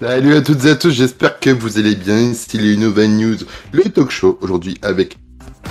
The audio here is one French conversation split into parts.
Salut à toutes et à tous, j'espère que vous allez bien. Ici les Innova News, le talk show, aujourd'hui avec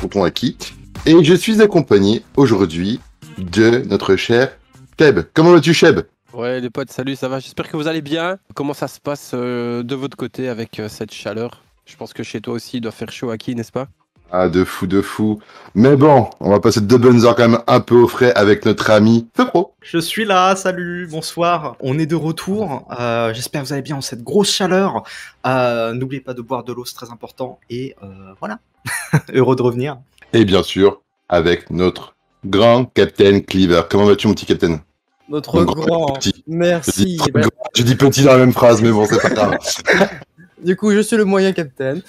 Tonton Aki. Et je suis accompagné aujourd'hui de notre cher Cheb. Comment vas-tu, Cheb? Ouais les potes, salut, ça va? J'espère que vous allez bien. Comment ça se passe de votre côté avec cette chaleur? Je pense que chez toi aussi il doit faire chaud Aki, n'est-ce pas? Ah, de fou, de fou. Mais bon, on va passer 2 bonnes heures quand même un peu au frais avec notre ami Feu Pro. Je suis là, salut, bonsoir. On est de retour. J'espère que vous allez bien en cette grosse chaleur. N'oubliez pas de boire de l'eau, c'est très important. Et voilà, heureux de revenir. Et bien sûr, avec notre grand Captain Cleaver. Comment vas-tu, mon petit Captain? Notre Mon grand, petit. merci. Je dis petit dans la même phrase, mais bon, c'est pas grave. Du coup, je suis le moyen capitaine.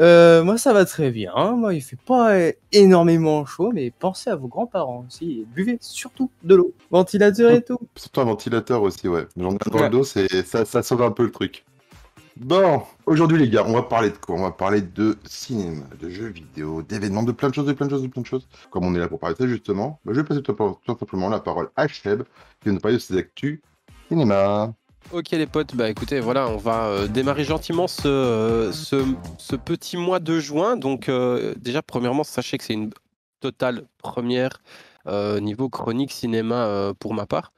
Moi, ça va très bien. Moi, il fait pas énormément chaud, mais pensez à vos grands-parents aussi. Et buvez surtout de l'eau. Ventilateur et tout. Surtout un ventilateur aussi, ouais. J'en ai un dans Ouais. le dos, ça sauve un peu le truc. Bon, aujourd'hui les gars, on va parler de quoi? On va parler de cinéma, de jeux vidéo, d'événements, de plein de choses, de plein de choses, de plein de choses. Comme on est là pour parler de ça justement, je vais passer tout simplement la parole à Cheb, qui va nous parler de ses actus cinéma. Ok les potes, bah écoutez, voilà, on va démarrer gentiment ce petit mois de juin. Donc déjà, premièrement, sachez que c'est une totale première niveau chronique cinéma pour ma part.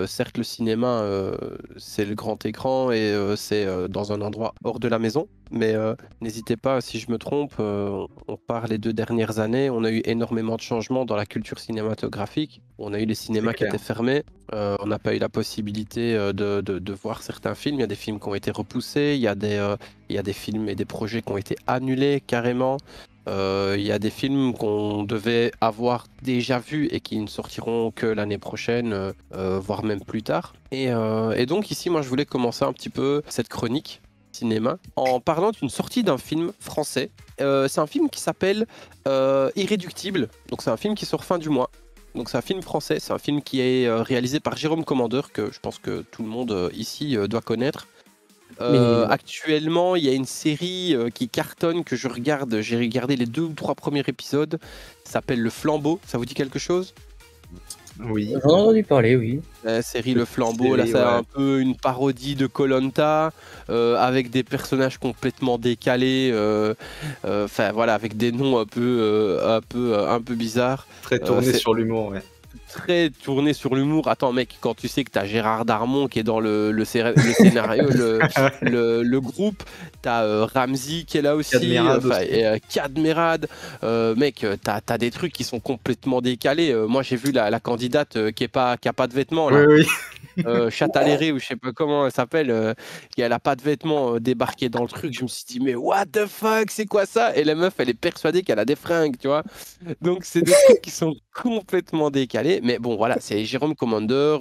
Certes, le cinéma, c'est le grand écran et c'est dans un endroit hors de la maison. Mais n'hésitez pas, si je me trompe, on part les 2 dernières années, on a eu énormément de changements dans la culture cinématographique. On a eu les cinémas qui étaient fermés, on n'a pas eu la possibilité de voir certains films. Il y a des films qui ont été repoussés, il y a des films et des projets qui ont été annulés carrément. Il y a des films qu'on devait avoir déjà vus et qui ne sortiront que l'année prochaine, voire même plus tard. Et donc ici, moi, je voulais commencer un petit peu cette chronique cinéma en parlant d'une sortie d'un film français. C'est un film qui s'appelle Irréductible. Donc c'est un film qui sort fin du mois. Donc c'est un film français, c'est un film qui est réalisé par Jérôme Commandeur, que je pense que tout le monde ici doit connaître. Actuellement, il y a une série qui cartonne que je regarde. J'ai regardé les 2 ou 3 premiers épisodes. Ça s'appelle Le Flambeau. Ça vous dit quelque chose? Oui. J'en ai entendu parler, oui. La série Le Flambeau, là, Série, c'est ouais. un peu une parodie de koh avec des personnages complètement décalés. Enfin voilà, avec des noms un peu bizarres. Très tourné c'est- sur l'humour, ouais. Très tourné sur l'humour. Attends mec, quand tu sais que t'as Gérard Darmon qui est dans le scénario, le groupe, t'as Ramzy qui est là aussi, Cadmerade aussi. et Cadmerade, mec, t'as des trucs qui sont complètement décalés. Moi j'ai vu la candidate qui a pas de vêtements là. Oui, oui. Chataléré ou je sais pas comment elle s'appelle, qui a pas de vêtements débarqué dans le truc. Je me suis dit mais what the fuck, c'est quoi ça? Et la meuf elle est persuadée qu'elle a des fringues, tu vois. Donc c'est des trucs qui sont complètement décalés. Mais bon voilà, c'est Jérôme Commander,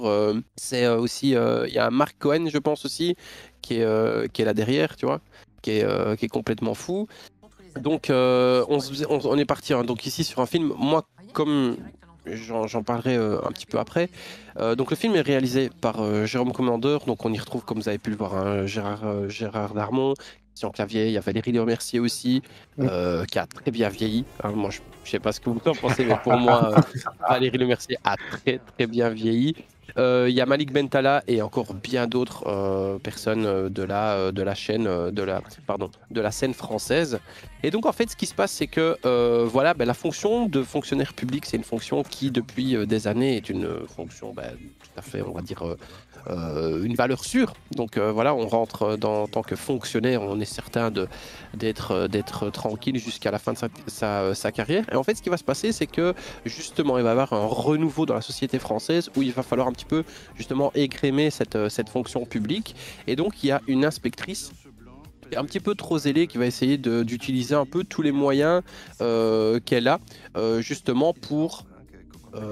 c'est aussi il y a Marc Cohen je pense aussi qui est là derrière, tu vois, qui est complètement fou. Donc on est parti donc ici sur un film, moi comme j'en parlerai un petit peu après. Donc le film est réalisé par Jérôme Commandeur, donc on y retrouve comme vous avez pu le voir Gérard Darmon, Christian Clavier, il y a Valérie Lemercier aussi, qui a très bien vieilli. Hein, moi je sais pas ce que vous en pensez, mais pour moi Valérie Lemercier a très très bien vieilli. Il y a Malik Bentala et encore bien d'autres personnes de la chaîne, de la scène française. Et donc en fait ce qui se passe c'est que voilà, la fonction de fonctionnaire public c'est une fonction qui depuis des années est une fonction tout à fait on va dire une valeur sûre. Donc voilà, on rentre en tant que fonctionnaire, on est certain d'être tranquille jusqu'à la fin de sa carrière. Et en fait ce qui va se passer c'est que justement il va y avoir un renouveau dans la société française où il va falloir un petit peu justement écrémer cette fonction publique. Et donc il y a une inspectrice un petit peu trop zélée qui va essayer d'utiliser un peu tous les moyens qu'elle a justement pour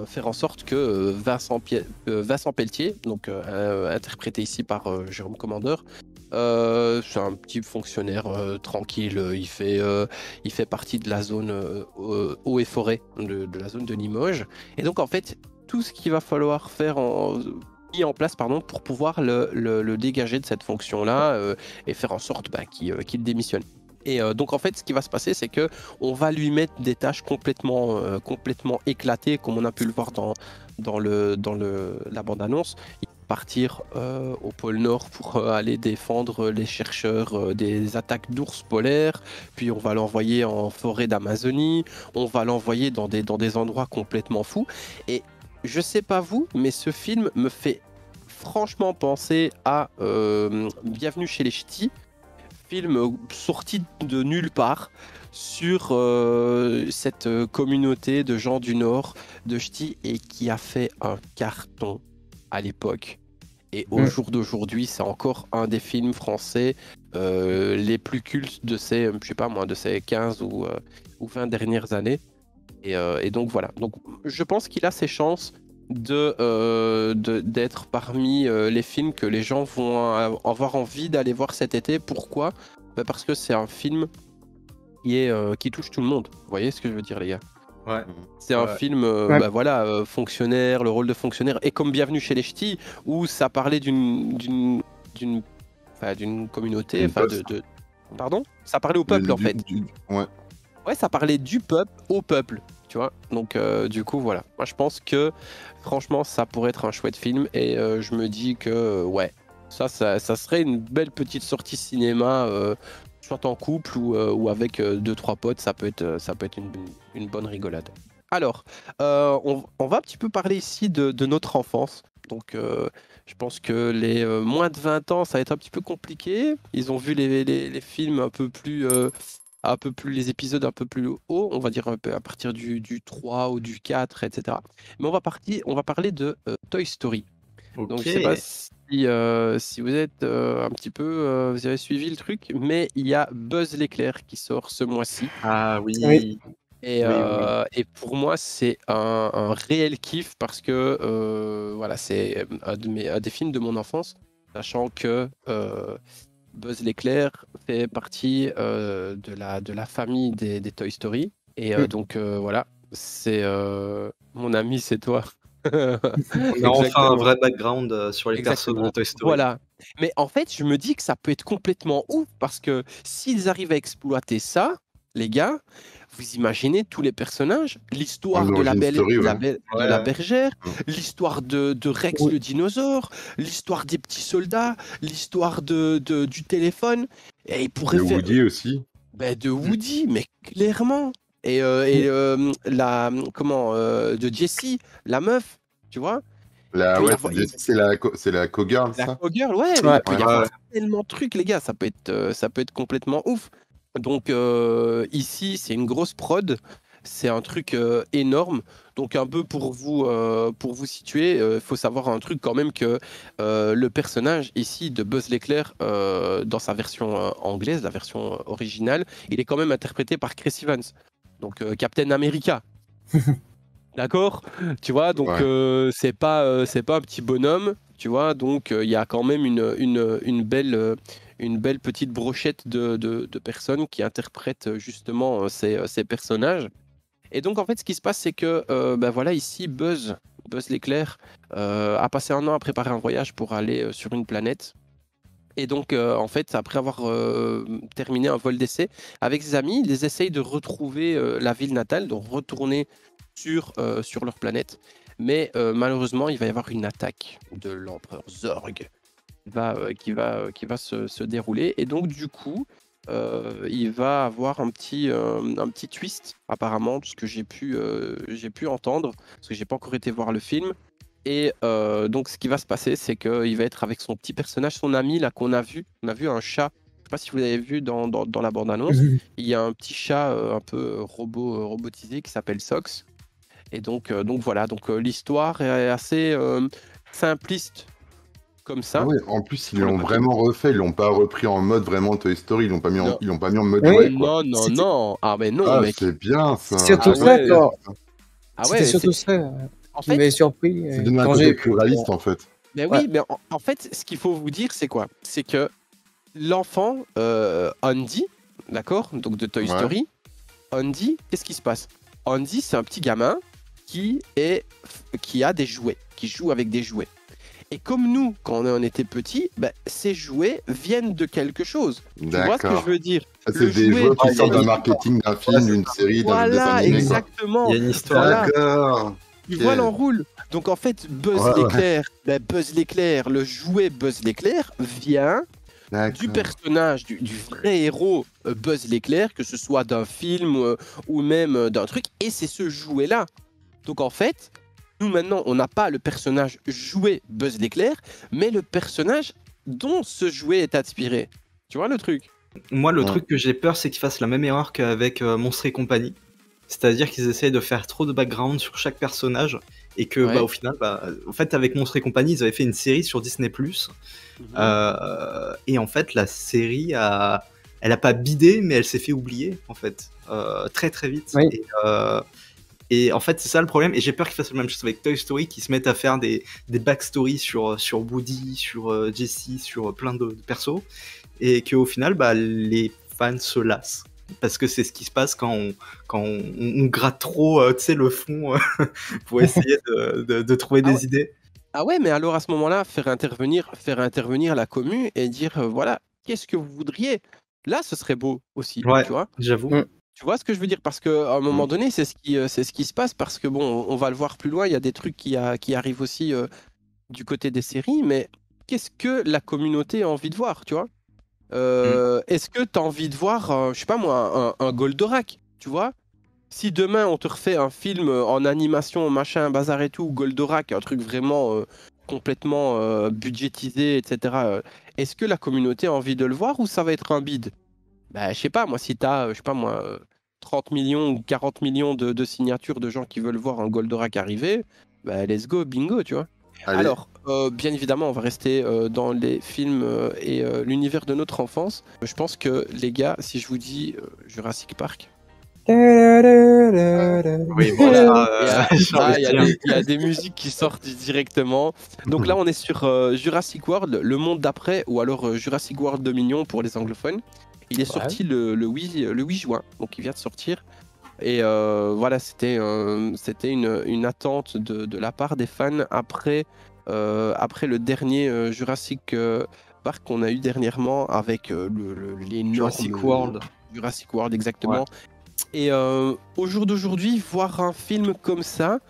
faire en sorte que Vincent Pelletier, donc interprété ici par Jérôme Commandeur, c'est un petit fonctionnaire tranquille, il fait partie de la zone eau et forêt, de la zone de Limoges. Et donc en fait, tout ce qu'il va falloir faire mis en place pour pouvoir le dégager de cette fonction-là et faire en sorte qu'il démissionne. Et donc en fait ce qui va se passer c'est que on va lui mettre des tâches complètement éclatées comme on a pu le voir dans la bande-annonce. partir au pôle Nord pour aller défendre les chercheurs des attaques d'ours polaires, puis on va l'envoyer en forêt d'Amazonie, on va l'envoyer dans des endroits complètement fous. Et je sais pas vous, mais ce film me fait franchement penser à Bienvenue chez les Ch'tis, film sorti de nulle part, sur cette communauté de gens du Nord, de ch'tis, et qui a fait un carton à l'époque. Et au jour d'aujourd'hui, c'est encore un des films français les plus cultes de ces, je sais pas moi, de ces 15 ou 20 dernières années. Et donc voilà. Donc je pense qu'il a ses chances d'être parmi les films que les gens vont avoir envie d'aller voir cet été. Pourquoi ? Parce que c'est un film qui touche tout le monde. Vous voyez ce que je veux dire, les gars? Ouais. C'est un film, fonctionnaire, le rôle de fonctionnaire, et comme Bienvenue chez les Ch'tis, où ça parlait d'une communauté, pardon, ça parlait au peuple en fait. Ouais, ça parlait du peuple au peuple, tu vois. Donc du coup, voilà. Moi, je pense que franchement, ça pourrait être un chouette film, et je me dis que ouais, ça serait une belle petite sortie cinéma. Soit en couple ou avec 2-3 potes, ça peut être une bonne rigolade. Alors, on va un petit peu parler ici de notre enfance. Donc, je pense que les moins de 20 ans, ça va être un petit peu compliqué. Ils ont vu les films un peu plus, les épisodes un peu plus hauts, on va dire un peu à partir du 3 ou du 4, etc. Mais on va parler de Toy Story. Ok. Donc je sais pas si vous êtes un petit peu, vous avez suivi le truc, mais il y a Buzz l'éclair qui sort ce mois-ci. Ah oui. Oui. Et, Oui. et pour moi, c'est un réel kiff parce que voilà, c'est un des films de mon enfance, sachant que Buzz l'éclair fait partie de la famille des Toy Story. Et donc voilà, c'est mon ami, c'est toi. On a enfin un vrai background sur les persos de Toy Story. Voilà. Mais en fait, je me dis que ça peut être complètement ouf parce que s'ils arrivent à exploiter ça, les gars, vous imaginez tous les personnages, l'histoire de la bergère, l'histoire de Rex le dinosaure, l'histoire des petits soldats, l'histoire du téléphone. Et ils pourraient de Woody aussi. De Woody, mais clairement. Et de Jessie, la meuf, tu vois. C'est la co-girl, ça. La co-girl, ouais. Il peut y avoir tellement de trucs, les gars. Ça peut être complètement ouf. Donc ici, c'est une grosse prod. C'est un truc énorme. Donc un peu pour vous situer, il faut savoir un truc quand même que le personnage ici de Buzz l'éclair, dans sa version anglaise, la version originale, il est quand même interprété par Chris Evans. Donc Captain America. D'accord, tu vois, donc c'est pas un petit bonhomme, tu vois, donc il y a quand même une belle petite brochette de personnes qui interprètent justement ces personnages. Et donc en fait, ce qui se passe, c'est que voilà, ici Buzz l'éclair a passé un an à préparer un voyage pour aller sur une planète. Et donc, en fait, après avoir terminé un vol d'essai avec ses amis, ils essayent de retrouver la ville natale, de retourner sur leur planète. Mais malheureusement, il va y avoir une attaque de l'empereur Zorg qui va se dérouler. Et donc, du coup, il va avoir un petit twist, apparemment, ce que j'ai pu entendre, parce que j'ai pas encore été voir le film. Et donc, ce qui va se passer, c'est qu'il va être avec son petit personnage, son ami, là, qu'on a vu. On a vu un chat. Je sais pas si vous l'avez vu dans la bande-annonce. Il y a un petit chat un peu robotisé qui s'appelle Sox. Et donc voilà. Donc l'histoire est assez simpliste comme ça. Ah ouais, en plus, ils l'ont vraiment refait. Ils l'ont pas repris en mode vraiment Toy Story. Ils l'ont pas mis en mode jouet, quoi. Non. Ah mais non, mec. C'est bien ça. C'est surtout ça, quoi. C'était surtout ça. En qui m'avait surpris. C'est devenu un côté plus réaliste, en fait. Mais oui, mais en fait, ce qu'il faut vous dire, c'est quoi? C'est que l'enfant, Andy, d'accord, donc de Toy Story, Andy, qu'est-ce qui se passe? Andy, c'est un petit gamin qui a des jouets, qui joue avec des jouets. Et comme nous, quand on était petits, ces jouets viennent de quelque chose. Tu vois ce que je veux dire? C'est des jouets qui sortent d'un marketing, d'un film, d'une série, d'un dessin animé. Exactement. Il y a une histoire. D'accord. Tu vois l'enroule. Donc en fait, Buzz Ouais, ouais. l'éclair, Buzz l'éclair, le jouet Buzz l'éclair vient du D'accord. personnage, du vrai héros Buzz l'éclair, que ce soit d'un film ou même d'un truc, et c'est ce jouet-là. Donc en fait, nous maintenant, on n'a pas le personnage jouet Buzz l'éclair, mais le personnage dont ce jouet est inspiré. Tu vois le truc? Moi, le Ouais. truc que j'ai peur, c'est qu'ils fassent la même erreur qu'avec Monstres et compagnie. C'est-à-dire qu'ils essayent de faire trop de background sur chaque personnage et que, Ouais. au final, en fait, avec Monstres et compagnie, ils avaient fait une série sur Disney+. Et en fait, la série elle a pas bidé, mais elle s'est fait oublier, en fait, très très vite. Oui. Et en fait, c'est ça le problème. Et j'ai peur qu'ils fassent la même chose avec Toy Story, qu'ils se mettent à faire des backstories sur Woody, sur Jessie, sur plein de persos. Et qu'au final, les fans se lassent. Parce que c'est ce qui se passe quand on gratte trop tu sais, le fond pour essayer de trouver des idées. Ah ouais, mais alors à ce moment-là, faire intervenir la commu et dire voilà, qu'est-ce que vous voudriez? Là, ce serait beau aussi, Ouais, tu vois? j'avoue. Tu vois ce que je veux dire? Parce qu'à un moment donné, c'est ce qui se passe, parce que bon, on va le voir plus loin, il y a des trucs qui arrivent aussi du côté des séries, mais qu'est-ce que la communauté a envie de voir, tu vois? Est-ce que tu as envie de voir, je sais pas moi, un Goldorak, tu vois? Si demain on te refait un film en animation, machin, bazar et tout, Goldorak, un truc vraiment complètement budgétisé, etc. Est-ce que la communauté a envie de le voir ou ça va être un bide? Bah, je sais pas, moi, si t'as, je sais pas moi, 30 millions ou 40 millions de signatures de gens qui veulent voir un Goldorak arriver, bah, let's go, bingo, tu vois. Allez. Alors, bien évidemment, on va rester dans les films et l'univers de notre enfance. Je pense que, les gars, si je vous dis Jurassic Park, Oui, voilà, il y a bien. il y a des musiques qui sortent directement. Donc là, on est sur Jurassic World, le monde d'après, ou alors Jurassic World Dominion pour les anglophones. Il est sorti le 8 juin, donc il vient de sortir. Et voilà, c'était une attente de la part des fans après le dernier Jurassic Park qu'on a eu dernièrement avec l'énorme Jurassic World. Jurassic World, exactement. Et au jour d'aujourd'hui, voir un film comme ça,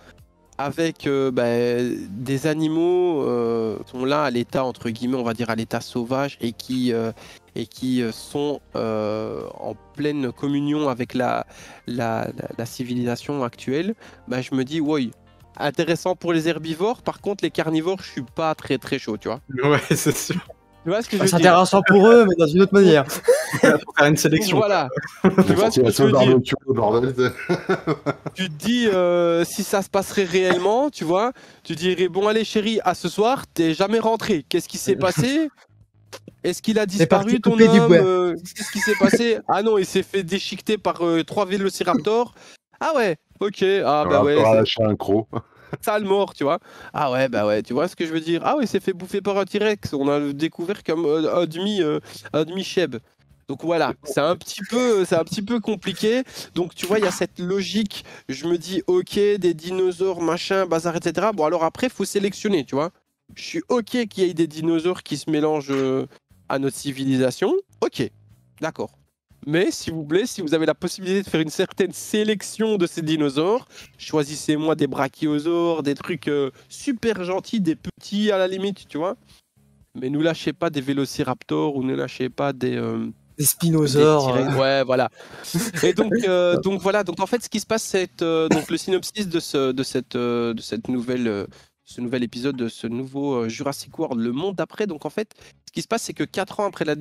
avec des animaux qui sont là à l'état, entre guillemets, on va dire à l'état sauvage, et qui sont en pleine communion avec la civilisation actuelle, bah, je me dis, oui, intéressant pour les herbivores. Par contre, les carnivores, je suis pas très très chaud, tu vois. Ouais, c'est sûr. Tu vois ce que je C'est veux dire? intéressant pour eux, mais dans une autre manière. Faut faire une sélection. Voilà. Tu vois ce que je veux dire? Le bordel. Tu te dis si ça se passerait réellement, tu vois, tu dirais bon allez chérie, à ce soir, t'es jamais rentré. Qu'est-ce qui s'est passé? Est-ce qu'il a C'est parti disparu ton couper du bois. homme? Qu'est-ce qui s'est passé? Ah non, il s'est fait déchiqueter par 3 vélociraptors. Ah ouais, ok, ah bah ouais, Rapport à c'est lâcher un croc. sale mort, tu vois. Ah ouais, bah ouais, tu vois ce que je veux dire? Ah ouais, il s'est fait bouffer par un T-Rex. On a découvert comme un demi-cheb. Donc voilà, c'est un petit peu compliqué. Donc tu vois, il y a cette logique. Je me dis, ok, des dinosaures, machin, bazar, etc. Bon, alors après, faut sélectionner, tu vois. Je suis ok qu'il y ait des dinosaures qui se mélangent à notre civilisation. Ok, d'accord. Mais s'il vous plaît, si vous avez la possibilité de faire une certaine sélection de ces dinosaures, choisissez-moi des brachiosaures, des trucs super gentils, des petits à la limite, tu vois. Mais ne lâchez pas des vélociraptors ou ne lâchez pas des Spinosaures. T-Rex. Ouais, voilà. Et donc voilà. Donc en fait, ce qui se passe, c'est donc le synopsis de cette nouvelle, ce nouvel épisode de ce nouveau Jurassic World, le monde d'après. Donc en fait, ce qui se passe, c'est que 4 ans après la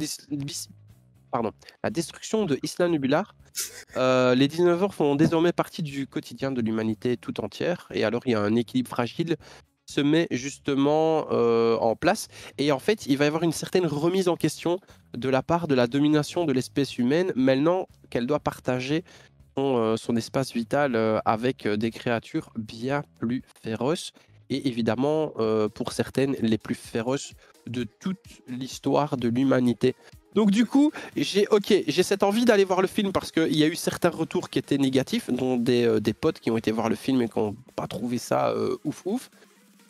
destruction de Isla Nublar, les dinosaures font désormais partie du quotidien de l'humanité tout entière. Et alors, il y a un équilibre fragile se met justement en place. Et en fait, il va y avoir une certaine remise en question de la part de la domination de l'espèce humaine, maintenant qu'elle doit partager son espace vital avec des créatures bien plus féroces. Et évidemment, pour certaines, les plus féroces de toute l'histoire de l'humanité. Donc du coup, j'ai cette envie d'aller voir le film parce qu'il y a eu certains retours qui étaient négatifs, dont des potes qui ont été voir le film et qui n'ont pas trouvé ça ouf.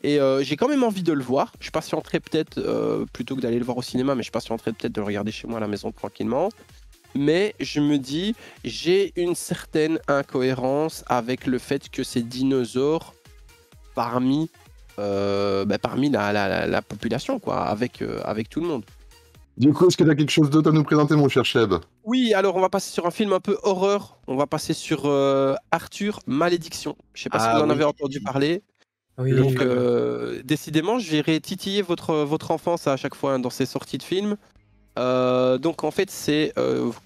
Et j'ai quand même envie de le voir. Je patienterai peut-être, plutôt que d'aller le voir au cinéma, mais je patienterai peut-être de le regarder chez moi à la maison tranquillement. Mais je me dis, j'ai une certaine incohérence avec le fait que ces dinosaures, parmi parmi la population, quoi, avec tout le monde. Du coup, est-ce que tu as quelque chose d'autre à nous présenter, mon cher Cheb? Oui, alors on va passer sur un film un peu horreur. On va passer sur Arthur Malédiction. Je sais pas si vous Ah en avez oui. entendu parler. Oui. Le Donc, fameux. décidément, je vais titiller votre enfance à chaque fois, hein, dans ces sorties de films. Donc, en fait, c'est,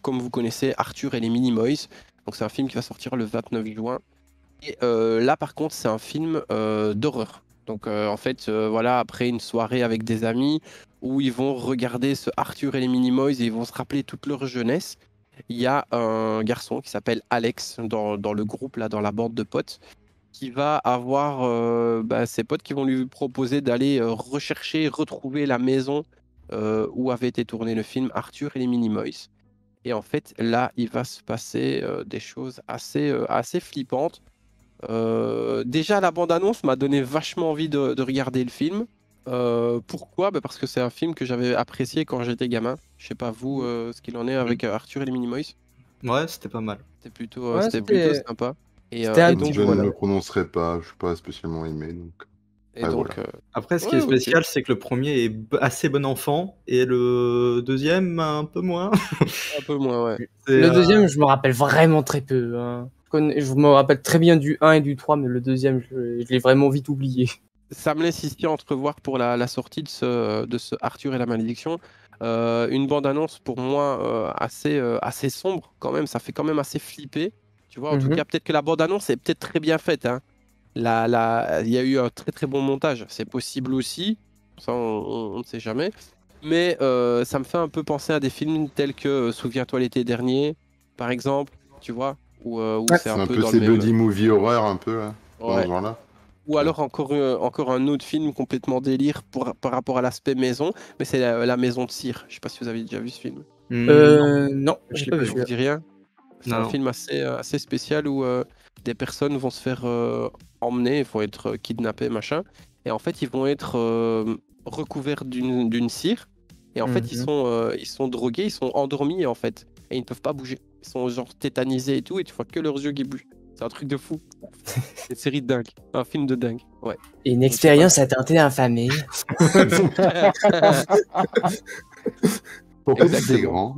comme vous connaissez, Arthur et les Minimoys. Donc, c'est un film qui va sortir le 29 juin. Et là, par contre, c'est un film d'horreur. Donc, en fait, voilà, après une soirée avec des amis où ils vont regarder ce Arthur et les Minimoys et ils vont se rappeler toute leur jeunesse. Il y a un garçon qui s'appelle Alex dans le groupe, là, dans la bande de potes, qui va avoir ses potes qui vont lui proposer d'aller rechercher, retrouver la maison où avait été tourné le film Arthur et les Minimoys. Et en fait, là, il va se passer des choses assez flippantes. Déjà, la bande-annonce m'a donné vachement envie de regarder le film. Pourquoi? Parce que c'est un film que j'avais apprécié quand j'étais gamin. Je sais pas vous ce qu'il en est avec Arthur et les Minimoys. Ouais, c'était pas mal. Ouais, C'était plutôt c'était sympa. Et, c'était un et donc Je ne voilà. me prononcerai pas, je suis pas spécialement aimé, donc... Et Ouais, donc, voilà. Après, ce qui ouais, est ok. spécial, c'est que le premier est assez bon enfant et le deuxième un peu moins. Un peu moins, ouais. C'est, Le deuxième, je me rappelle vraiment très peu, hein. Je me rappelle très bien du 1 et du 3, mais le deuxième, je l'ai vraiment vite oublié. Ça me laisse ici entrevoir pour la sortie de ce Arthur et la malédiction. Une bande-annonce pour moi assez sombre quand même. Ça fait quand même assez flipper. Tu vois, en tout Mhm. cas, peut-être que la bande-annonce est peut-être très bien faite, hein. Il y a eu un très très bon montage. C'est possible aussi. Ça, on ne sait jamais. Mais ça me fait un peu penser à des films tels que Souviens-toi l'été dernier, par exemple. Tu vois, où Ouais. c'est C'est un un peu peu dans le ces même. buddy movie horreur, un peu, là, dans Ouais. ce genre-là. Ou alors encore un autre film complètement délire par rapport à l'aspect maison, mais c'est la maison de cire. Je sais pas si vous avez déjà vu ce film. Non, je j'ai l'ai pas pas vu vu. Ça vous celui-là. dit rien? C'est Non, un non. film assez spécial où des personnes vont se faire emmener, ils vont être kidnappés, machin. Et en fait, ils vont être recouverts d'une cire. Et en fait, Mhm. ils sont drogués, ils sont endormis, en fait. Et ils ne peuvent pas bouger. Ils sont genre tétanisés et tout, et tu vois que leurs yeux qui bougent. C'est un truc de fou. C'est une série de dingue. Un film de dingue. Ouais. Une Je sais pas. expérience à tenter d'infamie. Pour petits et Exactement. grands.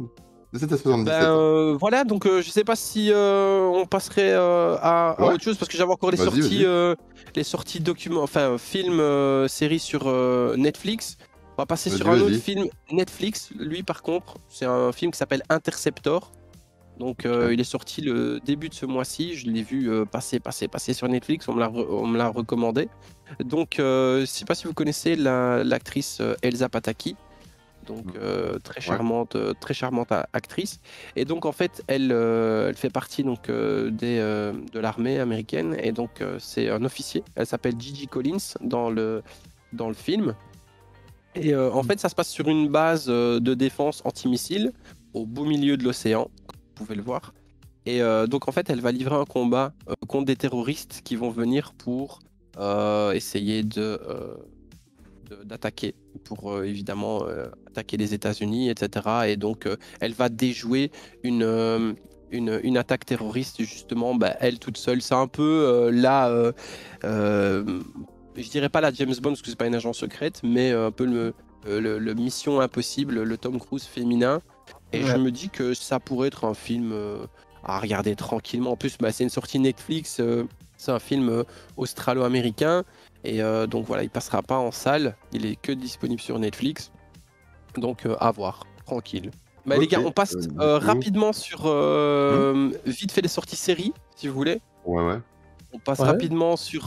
De 7 à 77 Ben ans. voilà, donc je sais pas si on passerait à Ouais. autre chose parce que j'avais encore Vas-y. les sorties documents, enfin films, séries sur Netflix. On va passer sur Vas-y, un autre vas-y. film Netflix. Lui, par contre, c'est un film qui s'appelle Interceptor. Donc Ok. il est sorti le début de ce mois-ci. Je l'ai vu passer sur Netflix. On me l'a recommandé. Donc je sais pas si vous connaissez l'actrice Elsa Pataki. Donc très charmante actrice. Et donc en fait, elle fait partie donc de l'armée américaine et donc c'est un officier. Elle s'appelle Gigi Collins dans le film. Et en fait, ça se passe sur une base de défense antimissile au beau milieu de l'océan, comme vous pouvez le voir. Et donc en fait, elle va livrer un combat contre des terroristes qui vont venir pour essayer d'attaquer pour évidemment attaquer les États-Unis, etc. Et donc elle va déjouer une attaque terroriste justement, elle toute seule. C'est un peu je dirais pas la James Bond parce que c'est pas une agence secrète, mais un peu le Mission Impossible, le Tom Cruise féminin. Et je Ouais. me dis que ça pourrait être un film à regarder tranquillement. En plus, c'est une sortie Netflix, c'est un film australo-américain. Et donc voilà, il passera pas en salle, il est que disponible sur Netflix. Donc à voir, tranquille. Les Ok, gars, on passe du coup. rapidement sur vite fait les sorties séries, si vous voulez. Ouais. On passe Ouais. rapidement sur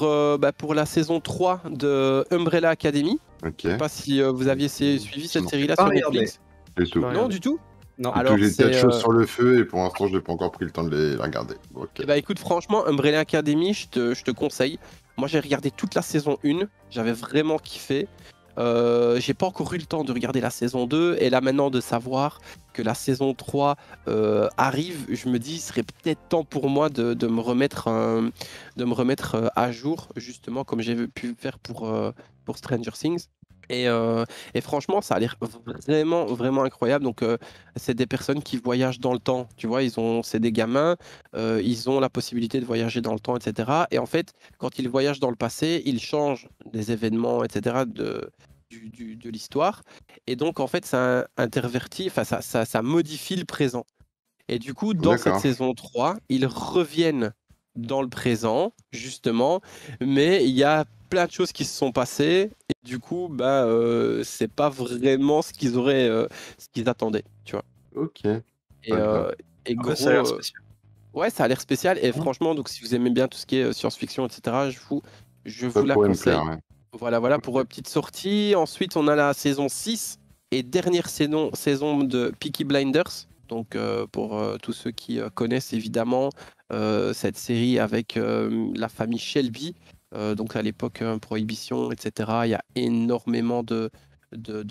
pour la saison 3 de Umbrella Academy. Ok. Je sais pas si vous aviez suivi cette Non. série-là Pas sur regardé. Netflix. Du tout. Pas Non, regardé. du tout. Non. Alors, J'ai c'est, 4 choses sur le feu et pour l'instant, je n'ai pas encore pris le temps de les regarder. Ok. écoute, franchement, Umbrella Academy, je te conseille. Moi, j'ai regardé toute la saison 1. J'avais vraiment kiffé. J'ai pas encore eu le temps de regarder la saison 2. Et là, maintenant, de savoir que la saison 3 arrive, je me dis, il serait peut-être temps pour moi de me remettre, à jour, justement, comme j'ai pu faire pour Stranger Things. Et franchement, ça a l'air vraiment, vraiment incroyable. Donc, c'est des personnes qui voyagent dans le temps. Tu vois, c'est des gamins, ils ont la possibilité de voyager dans le temps, etc. Et en fait, quand ils voyagent dans le passé, ils changent des événements, etc. de l'histoire. Et donc, en fait, ça intervertit, enfin, ça modifie le présent. Et du coup, dans cette D'accord. saison 3, ils reviennent dans le présent, justement, mais il y a plein de choses qui se sont passées, et du coup, c'est pas vraiment ce qu'ils attendaient, tu vois. Ok. Et, D'accord. et En vrai, ça a l'air gros, spécial. ouais, ça a l'air spécial, et Ouais. franchement, donc si vous aimez bien tout ce qui est science-fiction, etc., je Ça vous la pourrait me plaire, conseille. ouais. Voilà pour Ok. petite sortie. Ensuite, on a la saison 6 et dernière saison de Peaky Blinders. Donc, pour tous ceux qui connaissent évidemment cette série avec la famille Shelby, donc à l'époque, Prohibition, etc. Il y a énormément de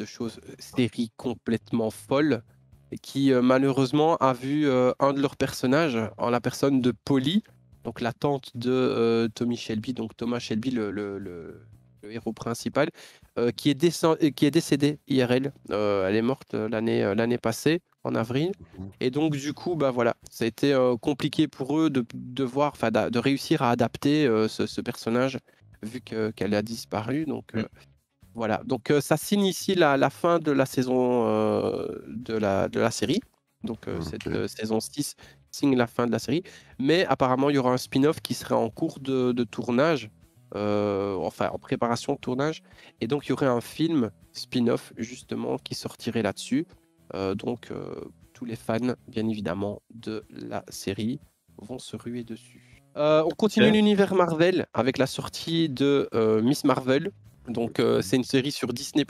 choses, séries complètement folles, et qui malheureusement a vu un de leurs personnages en la personne de Polly, donc la tante de Tommy Shelby, donc Thomas Shelby, le héros principal, qui est décédée IRL. Elle est morte l'année passée, en avril. Mhm. Et donc, du coup, voilà, ça a été compliqué pour eux de réussir à adapter ce personnage, vu qu'elle a disparu. Donc, voilà. Donc, ça signe ici la fin de la saison de la série. Donc, cette Ok. saison 6 signe la fin de la série. Mais apparemment, il y aura un spin-off qui serait en cours de tournage, enfin en préparation de tournage. Et donc, il y aurait un film spin-off justement qui sortirait là-dessus. Donc, tous les fans, bien évidemment, de la série vont se ruer dessus. On continue Ok. l'univers Marvel avec la sortie de Miss Marvel. Donc, c'est une série sur Disney+.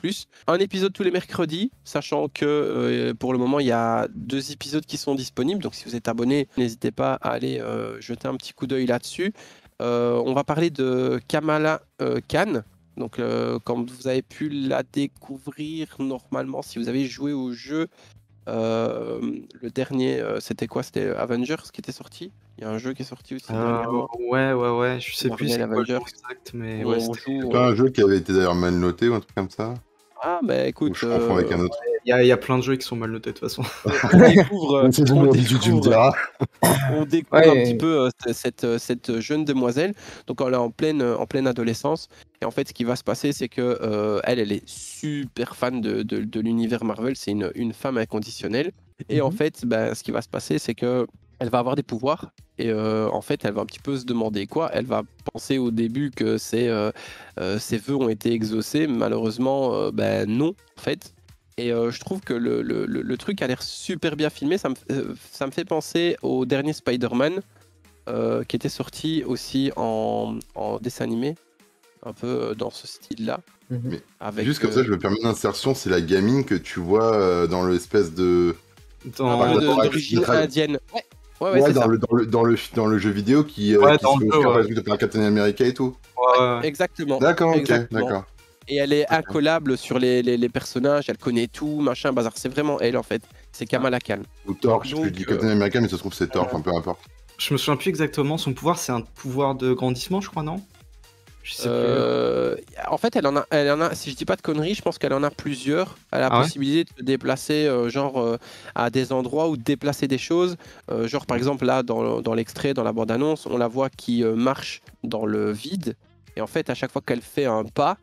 Un épisode tous les mercredis, sachant que pour le moment, il y a 2 épisodes qui sont disponibles. Donc, si vous êtes abonné, n'hésitez pas à aller jeter un petit coup d'œil là-dessus. On va parler de Kamala Khan. Donc, comme vous avez pu la découvrir normalement, si vous avez joué au jeu, le dernier, c'était quoi? C'était Avengers qui était sorti. Il y a un jeu qui est sorti aussi dernièrement. Ouais, je sais plus Marvel c'est quoi le Avengers, nom exact, mais où ouais, on c'était. joue. C'est pas un jeu qui avait été d'ailleurs mal noté ou un truc comme ça? Ah, bah Ou écoute, je confonds avec un autre? Il y a plein de jeux qui sont mal notés de toute façon. on découvre, C'est on d'habitude, tu me découvre, diras. on découvre un petit Ouais, peu cette jeune demoiselle. Donc, elle est en pleine adolescence. Et en fait, ce qui va se passer, c'est que elle est super fan de l'univers Marvel. C'est une femme inconditionnelle. Et en fait, ce qui va se passer, c'est que elle va avoir des pouvoirs. Et en fait, elle va un petit peu se demander quoi. Elle va penser au début que ses vœux ont été exaucés. Malheureusement, non, en fait. Et je trouve que le truc a l'air super bien filmé. Ça me fait penser au dernier Spider-Man qui était sorti aussi en dessin animé, un peu dans ce style-là. Mais Avec, juste comme ça, je me permets une insertion, c'est la gamine que tu vois dans l'espèce de... un Par peu rapport à d'origine indienne. Ouais, Ouais, c'est ça. dans le jeu vidéo qui Ouais, qui dans se le fait jeu, offrir ouais. par exemple par Captain America et tout. Ouais. Exactement. D'accord, ok, Exactement. d'accord. Et elle est Ok. incollable sur les personnages, elle connaît tout, machin, bazar. C'est vraiment elle en fait. C'est Kamala Khan. Ou Thor, je sais plus, je Donc, dis Captain America, mais ça se trouve c'est Thor, enfin peu importe. Je me souviens plus exactement. Son pouvoir, c'est un pouvoir de grandissement, je crois, non? Je sais plus. En fait, elle en a, si je dis pas de conneries, je pense qu'elle en a plusieurs. Elle a la Ah ouais? possibilité de se déplacer, à des endroits ou de déplacer des choses. Genre, par exemple, là, dans l'extrait, dans la bande-annonce, on la voit qui marche dans le vide. Et en fait, à chaque fois qu'elle fait un pas,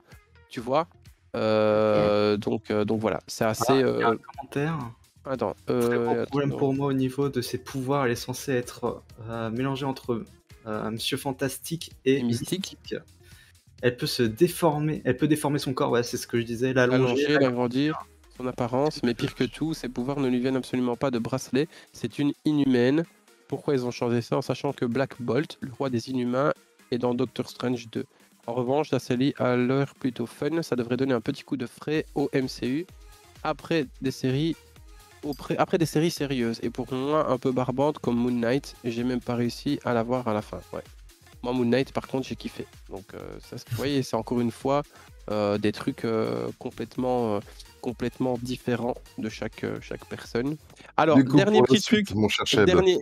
tu vois. Donc voilà, c'est assez. Il y a un commentaire. Attends. Très gros problème attends. pour moi au niveau de ses pouvoirs. Elle est censée être mélangée entre Monsieur Fantastique et Et Mystique. Mystique. Elle peut se déformer. Elle peut déformer son corps. Ouais, c'est ce que je disais. L'allonger, l'agrandir, son apparence, mais pire que tout, ses pouvoirs ne lui viennent absolument pas de bracelet. C'est une inhumaine. Pourquoi ils ont changé ça en sachant que Black Bolt, le roi des inhumains, est dans Doctor Strange 2. En revanche, la série a l'air plutôt fun. Ça devrait donner un petit coup de frais au MCU après des séries sérieuses. Et pour moi, un peu barbante comme Moon Knight. J'ai même pas réussi à la voir à la fin. Ouais. Moi, Moon Knight, par contre, j'ai kiffé. Donc, ça, vous voyez, c'est encore une fois des trucs complètement différents de chaque personne. Alors, Du coup, dernier pour la petit suite, truc, mon cher Cheb. dernier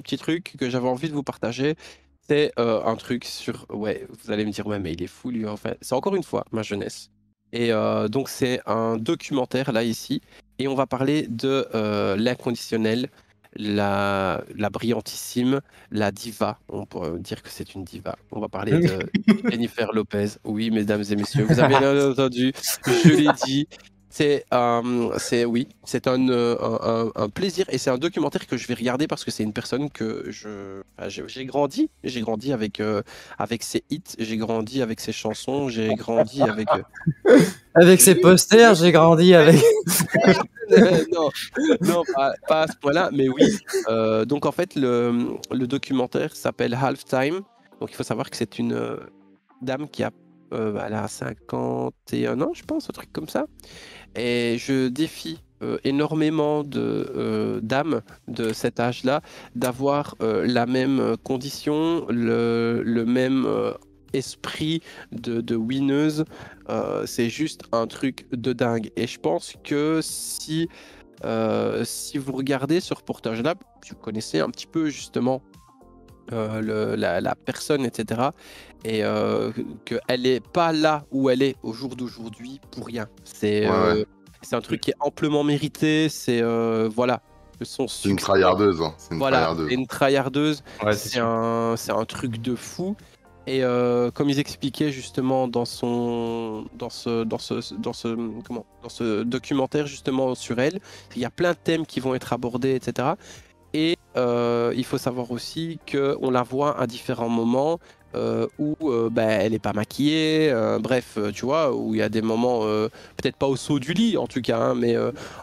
petit truc que j'avais envie de vous partager, c'est un truc sur... Ouais, vous allez me dire, ouais, mais il est fou, lui, en fait. C'est encore une fois ma jeunesse. Et donc, c'est un documentaire, là, ici. Et on va parler de l'inconditionnel la brillantissime, la diva. On pourrait dire que c'est une diva. On va parler de Jennifer Lopez. Oui, mesdames et messieurs, vous avez bien entendu, je l'ai dit. C'est oui, c'est un plaisir et c'est un documentaire que je vais regarder parce que c'est une personne que j'ai grandi avec avec ses hits, j'ai grandi avec ses chansons, j'ai grandi avec Avec ses posters, j'ai grandi avec. non, non, pas à ce point-là, mais oui. Donc en fait, le documentaire s'appelle Halftime. Donc il faut savoir que c'est une dame qui a, elle a 51 ans, je pense, un truc comme ça. Et je défie énormément de dames de cet âge-là d'avoir la même condition, le même esprit de winneuse. C'est juste un truc de dingue. Et je pense que si vous regardez ce reportage-là, vous connaissez un petit peu justement la personne, etc. Et qu'elle n'est pas là où elle est au jour d'aujourd'hui pour rien. C'est un truc qui est amplement mérité. C'est voilà. Son C'est une succès. tryhardeuse. Hein. C'est une Voilà, tryhardeuse. c'est une tryhardeuse. Ouais, C'est un truc de fou. Et comme ils expliquaient justement dans ce documentaire justement sur elle, il y a plein de thèmes qui vont être abordés, etc. Et il faut savoir aussi qu'on la voit à différents moments où elle n'est pas maquillée, bref, tu vois, où il y a des moments, peut-être pas au saut du lit en tout cas, hein, mais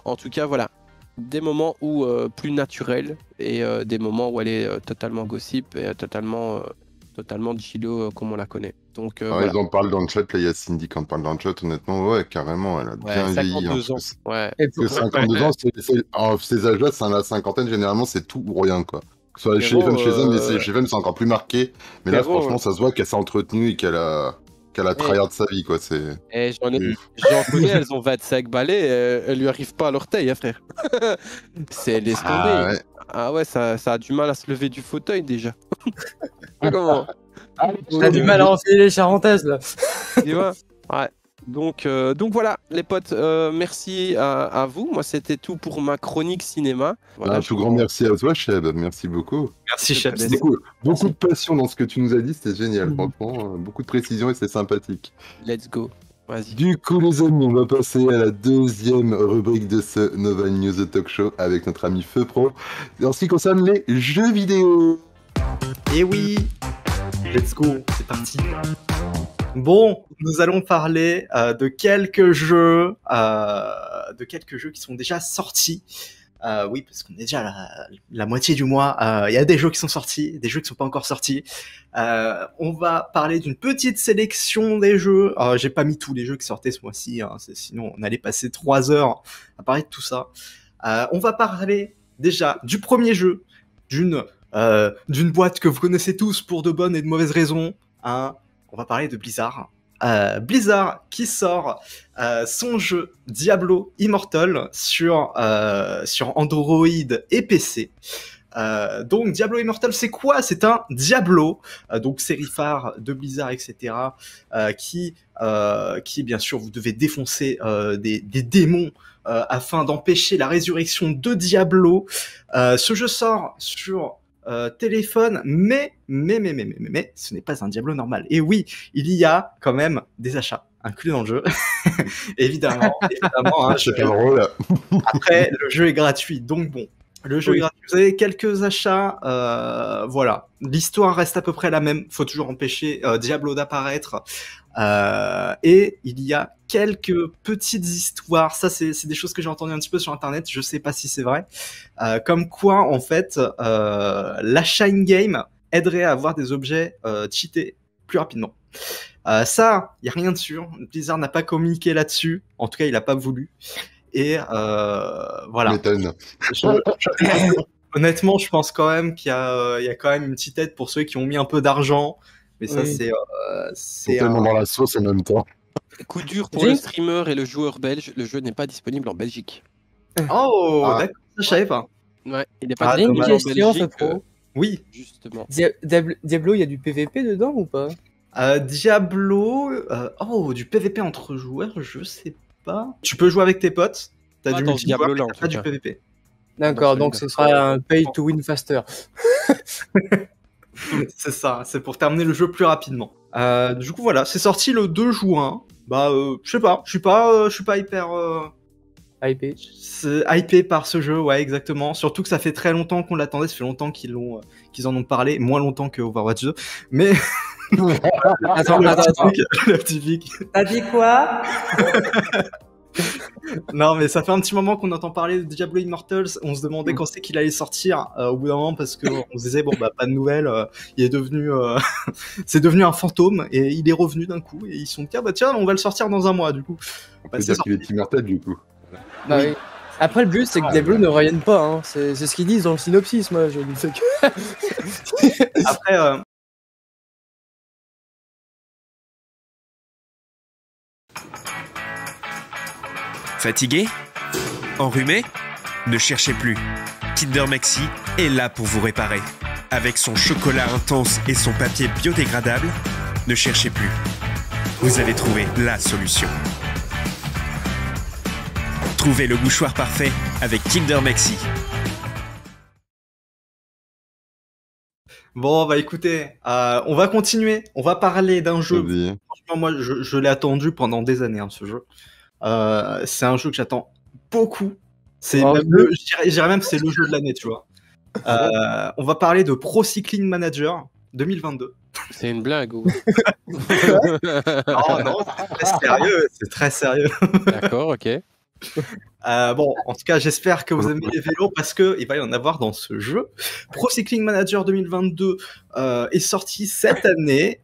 en tout cas, voilà, des moments où plus naturels et des moments où elle est totalement gossip et totalement Gilo comme on la connaît. Donc voilà. Ils en parlent dans le chat, là, il y a Cindy qui en parle dans le chat, honnêtement, ouais, carrément, elle a bien vieilli. 52 ans. Ouais. Et Parce que 52 ans, ces âges-là, c'est la cinquantaine, généralement, c'est tout ou rien, quoi. Que ce soit chez les femmes, chez les hommes, mais chez les femmes, c'est encore plus marqué. Mais là, franchement, ça se voit qu'elle s'est entretenue et qu'elle a tryhard sa vie, quoi. Et j'en connais, elles ont 25 balais, elles lui arrivent pas à l'orteil, hein, frère. C'est laisse tomber. Ah ouais. Ah ouais, ça a du mal à se lever du fauteuil déjà. Comment? T'as du mal à enfiler les charentaises là. Tu vois? Ouais. Donc voilà, les potes, merci à vous. Moi, c'était tout pour ma chronique cinéma. Voilà, Un tout grand merci à toi, Cheb. Merci beaucoup. Merci, chef. Beaucoup de passion dans ce que tu nous as dit, c'était génial, franchement. Beaucoup de précision et c'est sympathique. Let's go. Vas-y. Du coup, les amis, on va passer à la deuxième rubrique de ce Nova News Talk Show avec notre ami Feu Pro. En ce qui concerne les jeux vidéo. Et oui, let's go, c'est parti. Bon, nous allons parler de quelques jeux qui sont déjà sortis. Oui, parce qu'on est déjà à la moitié du mois. Il y a des jeux qui sont sortis, des jeux qui sont pas encore sortis. On va parler d'une petite sélection des jeux. J'ai pas mis tous les jeux qui sortaient ce mois-ci, hein, sinon on allait passer 3 heures à parler de tout ça. On va parler déjà du premier jeu, d'une boîte que vous connaissez tous pour de bonnes et de mauvaises raisons. Hein. On va parler de Blizzard. Blizzard qui sort son jeu Diablo Immortal sur Android et PC. Donc Diablo Immortal, c'est quoi? C'est un Diablo, donc série phare de Blizzard, etc. Qui bien sûr vous devez défoncer des démons afin d'empêcher la résurrection de Diablo. Ce jeu sort sur téléphone, mais ce n'est pas un Diablo normal. Et oui, il y a quand même des achats inclus dans le jeu. évidemment. Hein, C'est pas drôle. Après, le jeu est gratuit, donc bon. Le jeu est gratuit. Vous avez quelques achats, voilà. L'histoire reste à peu près la même. Faut toujours empêcher Diablo d'apparaître. Et il y a quelques petites histoires. Ça, c'est des choses que j'ai entendues un petit peu sur Internet. Je sais pas si c'est vrai. Comme quoi, en fait, l'achat in-game aiderait à avoir des objets cheatés plus rapidement. Ça, il y a rien de sûr. Blizzard n'a pas communiqué là-dessus. En tout cas, il a pas voulu. Et voilà. M'étonne. Honnêtement, je pense quand même qu'il y a quand même une petite aide pour ceux qui ont mis un peu d'argent. Mais ça, Oui. c'est tellement dans la sauce en même temps. Coup dur pour le streamer et le joueur belge, le jeu n'est pas disponible en Belgique. Oh, Ah. d'accord, ça, je savais pas. Ouais, il n'est pas Ah, J'ai une disponible en question, Belgique, Feu Pro. Oui. justement. Diablo, il y a du PVP dedans ou pas? Diablo, du PVP entre joueurs, je sais pas. Tu peux jouer avec tes potes. T'as Pas du dans multijoueur, Diablo là, mais en t'as pas tout du cas. PVP. D'accord, donc ce sera un pay to win faster. C'est ça, c'est pour terminer le jeu plus rapidement. Du coup, voilà, c'est sorti le 2 juin. Bah, je sais pas, je suis pas hyper Hypé. hypé par ce jeu, ouais, exactement. Surtout que ça fait très longtemps qu'on l'attendait, ça fait longtemps qu'ils en ont parlé, moins longtemps que Overwatch 2. Mais Attends. le petit pic. T'as dit quoi? Non, mais ça fait un petit moment qu'on entend parler de Diablo Immortals. On se demandait quand c'est qu'il allait sortir au bout d'un moment parce qu'on se disait, bon, bah, pas de nouvelles. Il est devenu, c'est devenu un fantôme et il est revenu d'un coup. Et ils se sont dit, ah bah tiens, on va le sortir dans un mois, du coup. On Bah, peut c'est dire qu'il est immortel du coup. Bah oui. Après, le but, c'est que Diablo ne revienne pas. Hein. C'est ce qu'ils disent dans le synopsis, moi. Je ne sais que. Après, Fatigué? Enrhumé? Ne cherchez plus. Kinder Maxi est là pour vous réparer. Avec son chocolat intense et son papier biodégradable, ne cherchez plus. Vous avez trouvé la solution. Trouvez le mouchoir parfait avec Kinder Maxi. bon, bah écoutez, on va continuer. On va parler d'un jeu. Vas-y. Franchement, moi, je l'ai attendu pendant des années, hein, ce jeu. C'est un jeu que j'attends beaucoup. C'est Oh, même je dirais même que c'est le jeu de l'année, tu vois. On va parler de Pro Cycling Manager 2022. C'est une blague ou... Oh non, c'est très sérieux, c'est très sérieux. D'accord, ok. Bon, en tout cas, j'espère que vous aimez les vélos parce que il va y en avoir dans ce jeu. Pro Cycling Manager 2022 est sorti cette année.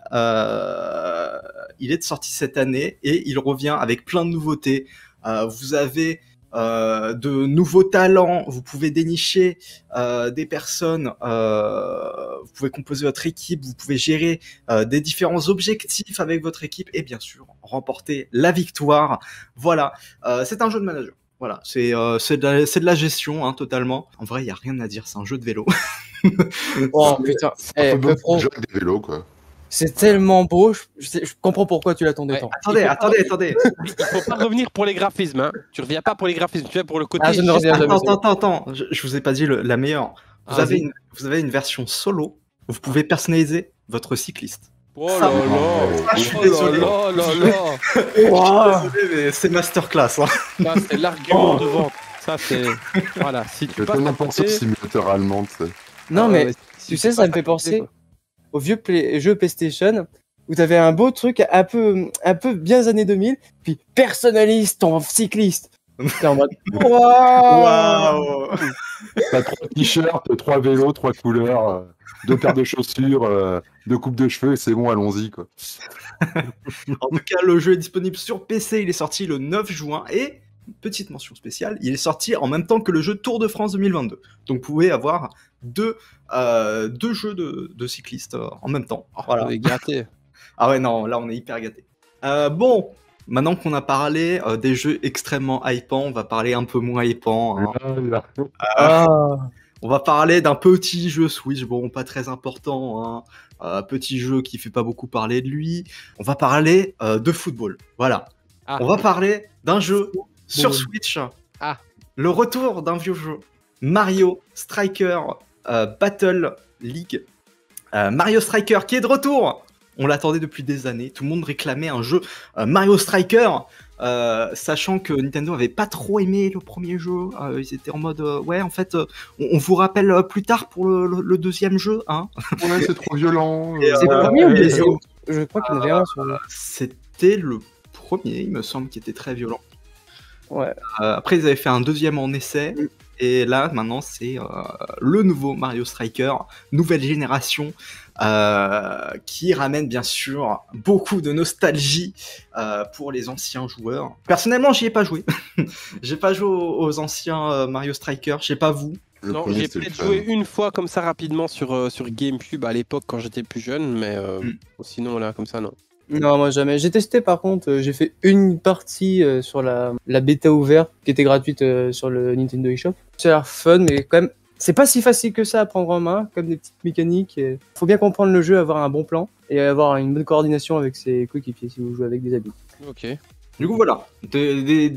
Il est sorti cette année et il revient avec plein de nouveautés. Vous avez de nouveaux talents, vous pouvez dénicher des personnes, vous pouvez composer votre équipe, vous pouvez gérer des différents objectifs avec votre équipe et bien sûr remporter la victoire. Voilà, c'est un jeu de manager. Voilà, c'est de la gestion, hein, totalement. En vrai, il n'y a rien à dire, c'est un jeu de vélo. Oh putain. Un peu Pro, jeu avec des vélos quoi. c'est tellement beau. Je comprends pourquoi tu l'attendais Ouais. tant. Attendez. Il faut pas revenir pour les graphismes, hein. Tu reviens pas pour les graphismes, tu viens pour le côté... Ah, je ne reviens jamais. Attends, je vous ai pas dit la meilleure. Vous Vas-y. avez une version solo où vous pouvez personnaliser votre cycliste. Oh là là, je suis oh désolé. là là là. Je suis désolé, mais c'est masterclass. Hein. Ça, c'est l'argument de vente. Ça, c'est... Voilà, si tu C'est passes à tellement pensé au côté... simulateur allemand, tu sais. Non, Ah mais ouais, si tu sais, ça passes me fait à côté, penser quoi. au vieux jeu PlayStation où t'avais un beau truc un peu bien années 2000, puis personnalise ton cycliste. T'es en mode Waouh. T'as 3 t-shirts, 3 vélos, 3 couleurs, 2 paires de chaussures, 2 coupes de cheveux, et c'est bon, allons-y quoi. En tout cas, le jeu est disponible sur PC. Il est sorti le 9 juin et petite mention spéciale, il est sorti en même temps que le jeu Tour de France 2022. Donc vous pouvez avoir deux jeux de cyclistes en même temps. Voilà. On est gâtés. Ah ouais, non, là on est hyper gâtés. Bon, maintenant qu'on a parlé des jeux extrêmement hypants, on va parler un peu moins hypants. Hein. ah. On va parler d'un petit jeu Switch, bon, pas très important, hein. Petit jeu qui fait pas beaucoup parler de lui. On va parler de football. Voilà. Ah. On va parler d'un jeu sur Switch. Ah. Le retour d'un vieux jeu. Mario Striker Battle League. Mario Striker qui est de retour. On l'attendait depuis des années. Tout le monde réclamait un jeu Mario Striker. Sachant que Nintendo avait pas trop aimé le premier jeu. Ils étaient en mode ouais, en fait, on vous rappelle plus tard pour le deuxième jeu. Hein. Ouais, c'est trop violent. C'est le premier ou le deuxième? Je crois qu'il y en avait un sur le... C'était le premier, il me semble, qui était très violent. Ouais. Après, ils avaient fait un deuxième en essai. Et là, maintenant, c'est le nouveau Mario Striker, nouvelle génération, qui ramène bien sûr beaucoup de nostalgie pour les anciens joueurs. Personnellement, j'y ai pas joué. J'ai pas joué aux anciens Mario Striker, je sais pas vous. Le Non, premier, j'ai c'était le peut-être fun. joué une fois comme ça rapidement sur GameCube à l'époque quand j'étais plus jeune, mais sinon là, comme ça, non. Non, moi jamais. J'ai testé par contre, j'ai fait une partie sur la bêta ouverte qui était gratuite sur le Nintendo eShop. Ça a l'air fun, mais quand même, c'est pas si facile que ça à prendre en main, comme des petites mécaniques. Faut bien comprendre le jeu, avoir un bon plan et avoir une bonne coordination avec ses coéquipiers si vous jouez avec des amis. Ok. Du coup, voilà, des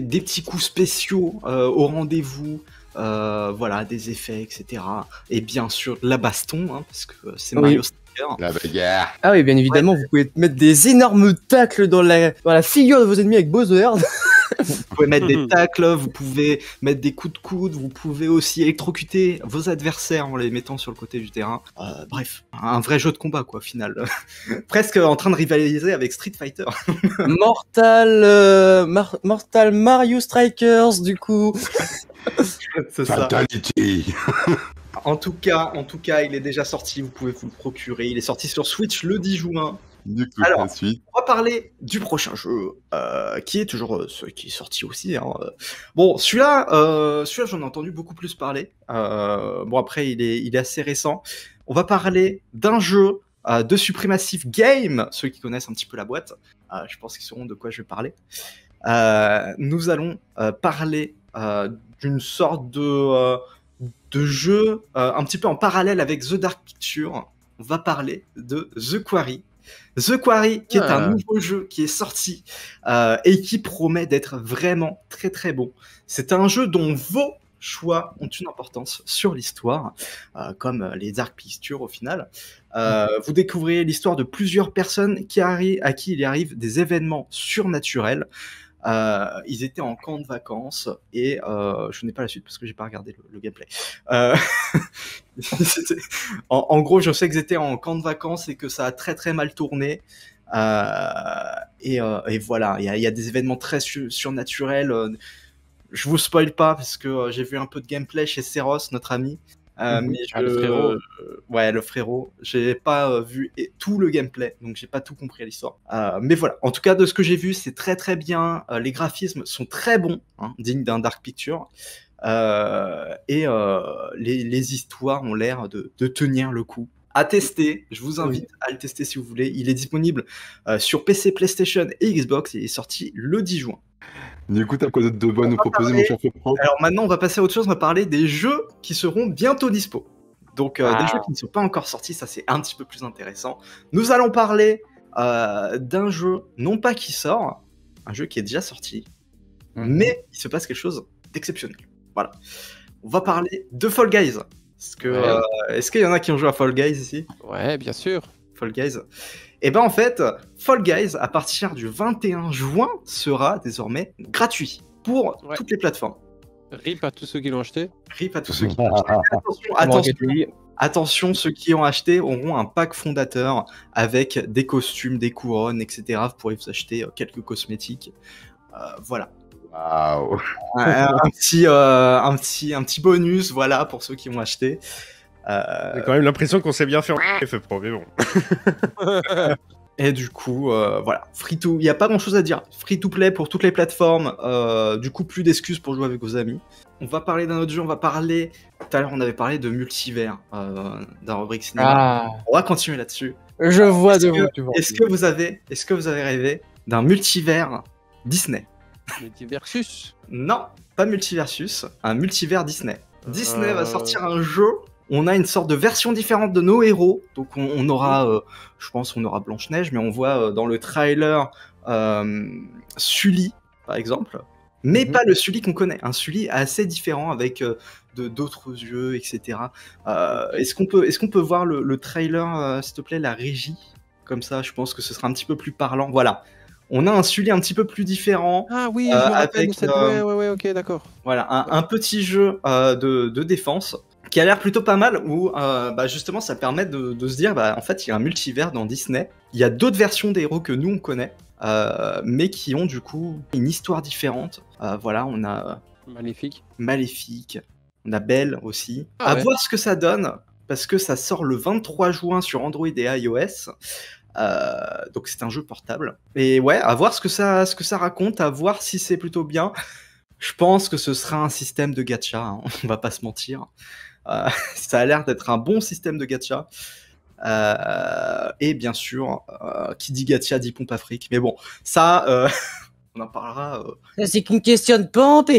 petits coups spéciaux au rendez-vous, voilà, des effets, etc. Et bien sûr, la baston, hein, parce que c'est Oui. Mario Striker. La bagarre. Ah oui, bien évidemment, vous pouvez mettre des énormes tacles dans la figure de vos ennemis avec Bowser. Vous pouvez mettre des tacles, vous pouvez mettre des coups de coude, vous pouvez aussi électrocuter vos adversaires en les mettant sur le côté du terrain. Bref, un vrai jeu de combat, quoi, au final. Presque en train de rivaliser avec Street Fighter. Mortal Mario Strikers, du coup. C'est ça. Fatality. En tout cas, il est déjà sorti, vous pouvez vous le procurer. Il est sorti sur Switch le 10 juin. Du coup, Alors, la suite. On va parler du prochain jeu, qui est toujours qui est sorti aussi. Hein. Bon, celui-là, j'en ai entendu beaucoup plus parler. Bon, après, il est assez récent. On va parler d'un jeu de Supermassive Game. Ceux qui connaissent un petit peu la boîte, je pense qu'ils sauront de quoi je vais parler. Nous allons parler d'une sorte de jeu un petit peu en parallèle avec The Dark Pictures. On va parler de The Quarry. The Quarry, qui est un nouveau jeu qui est sorti et qui promet d'être vraiment très très bon. C'est un jeu dont vos choix ont une importance sur l'histoire, comme les Dark Pictures au final. Vous découvrez l'histoire de plusieurs personnes à qui il arrive des événements surnaturels. Ils étaient en camp de vacances et je n'ai pas la suite parce que j'ai pas regardé le gameplay. En gros, je sais qu'ils étaient en camp de vacances et que ça a très très mal tourné. Et voilà, il y a des événements très surnaturels. Je vous spoil pas parce que j'ai vu un peu de gameplay chez Seros, notre ami. Mais le frérot. Ouais, le frérot. J'ai pas vu tout le gameplay, donc j'ai pas tout compris à l'histoire. Mais voilà, en tout cas, de ce que j'ai vu, c'est très très bien. Les graphismes sont très bons, hein, dignes d'un Dark Picture. Et les histoires ont l'air de tenir le coup. À tester, je vous invite à le tester si vous voulez. Il est disponible sur PC, PlayStation et Xbox. Il est sorti le 10 juin. Du coup, t'as quoi d'autre de bon à nous proposer, mon cher Pro? Alors maintenant, on va passer à autre chose. On va parler des jeux qui seront bientôt dispo. Donc, des jeux qui ne sont pas encore sortis, ça c'est un petit peu plus intéressant. Nous allons parler d'un jeu, non pas qui sort, un jeu qui est déjà sorti, mais il se passe quelque chose d'exceptionnel. Voilà. On va parler de Fall Guys. Est-ce qu'il y en a qui ont joué à Fall Guys ici? Ouais, bien sûr. Fall Guys. Et ben en fait, Fall Guys, à partir du 21 juin, sera désormais gratuit pour toutes les plateformes. RIP à tous ceux qui l'ont acheté. RIP à tous ceux qui l'ont acheté. Attention, ceux qui ont acheté auront un pack fondateur avec des costumes, des couronnes, etc. Vous pourrez vous acheter quelques cosmétiques. Voilà. Waouh. Un petit bonus, voilà, pour ceux qui ont acheté. J'ai quand même l'impression qu'on sait bien faire FE Pro, mais bon. Et du coup, voilà, il n'y a pas grand chose à dire. Free to play pour toutes les plateformes. Du coup, plus d'excuses pour jouer avec vos amis. On va parler d'un autre jeu. Tout à l'heure, on avait parlé de multivers d'un rubrique cinéma. On va continuer là-dessus. Je vois de vous, tu vois. Est-ce que vous avez rêvé d'un multivers Disney? Multiversus? Non, pas multiversus. Un multivers Disney. Disney va sortir un jeu. On a une sorte de version différente de nos héros. Donc on aura, je pense, on aura Blanche-Neige, mais on voit dans le trailer Sully, par exemple. Mais pas le Sully qu'on connaît. Un Sully assez différent avec d'autres yeux, etc. Est-ce qu'on peut voir le trailer, s'il te plaît, la régie? Comme ça, je pense que ce sera un petit peu plus parlant. Voilà. On a un Sully un petit peu plus différent. Ah oui, je me rappelle de cette... Ouais, ok, d'accord. Voilà, un petit jeu de défense qui a l'air plutôt pas mal, où justement ça permet de se dire, en fait, il y a un multivers dans Disney. Il y a d'autres versions des héros que nous on connaît, mais qui ont du coup une histoire différente. Voilà, on a Maléfique, on a Belle aussi. À voir ce que ça donne, parce que ça sort le 23 juin sur Android et iOS. Donc c'est un jeu portable. Et ouais, à voir ce que ça raconte, à voir si c'est plutôt bien. Je pense que ce sera un système de gacha, hein, on va pas se mentir. Ça a l'air d'être un bon système de gacha. Et bien sûr, qui dit gacha dit pompe Afrique. Mais bon, ça, on en parlera. C'est qu'une question de pompe.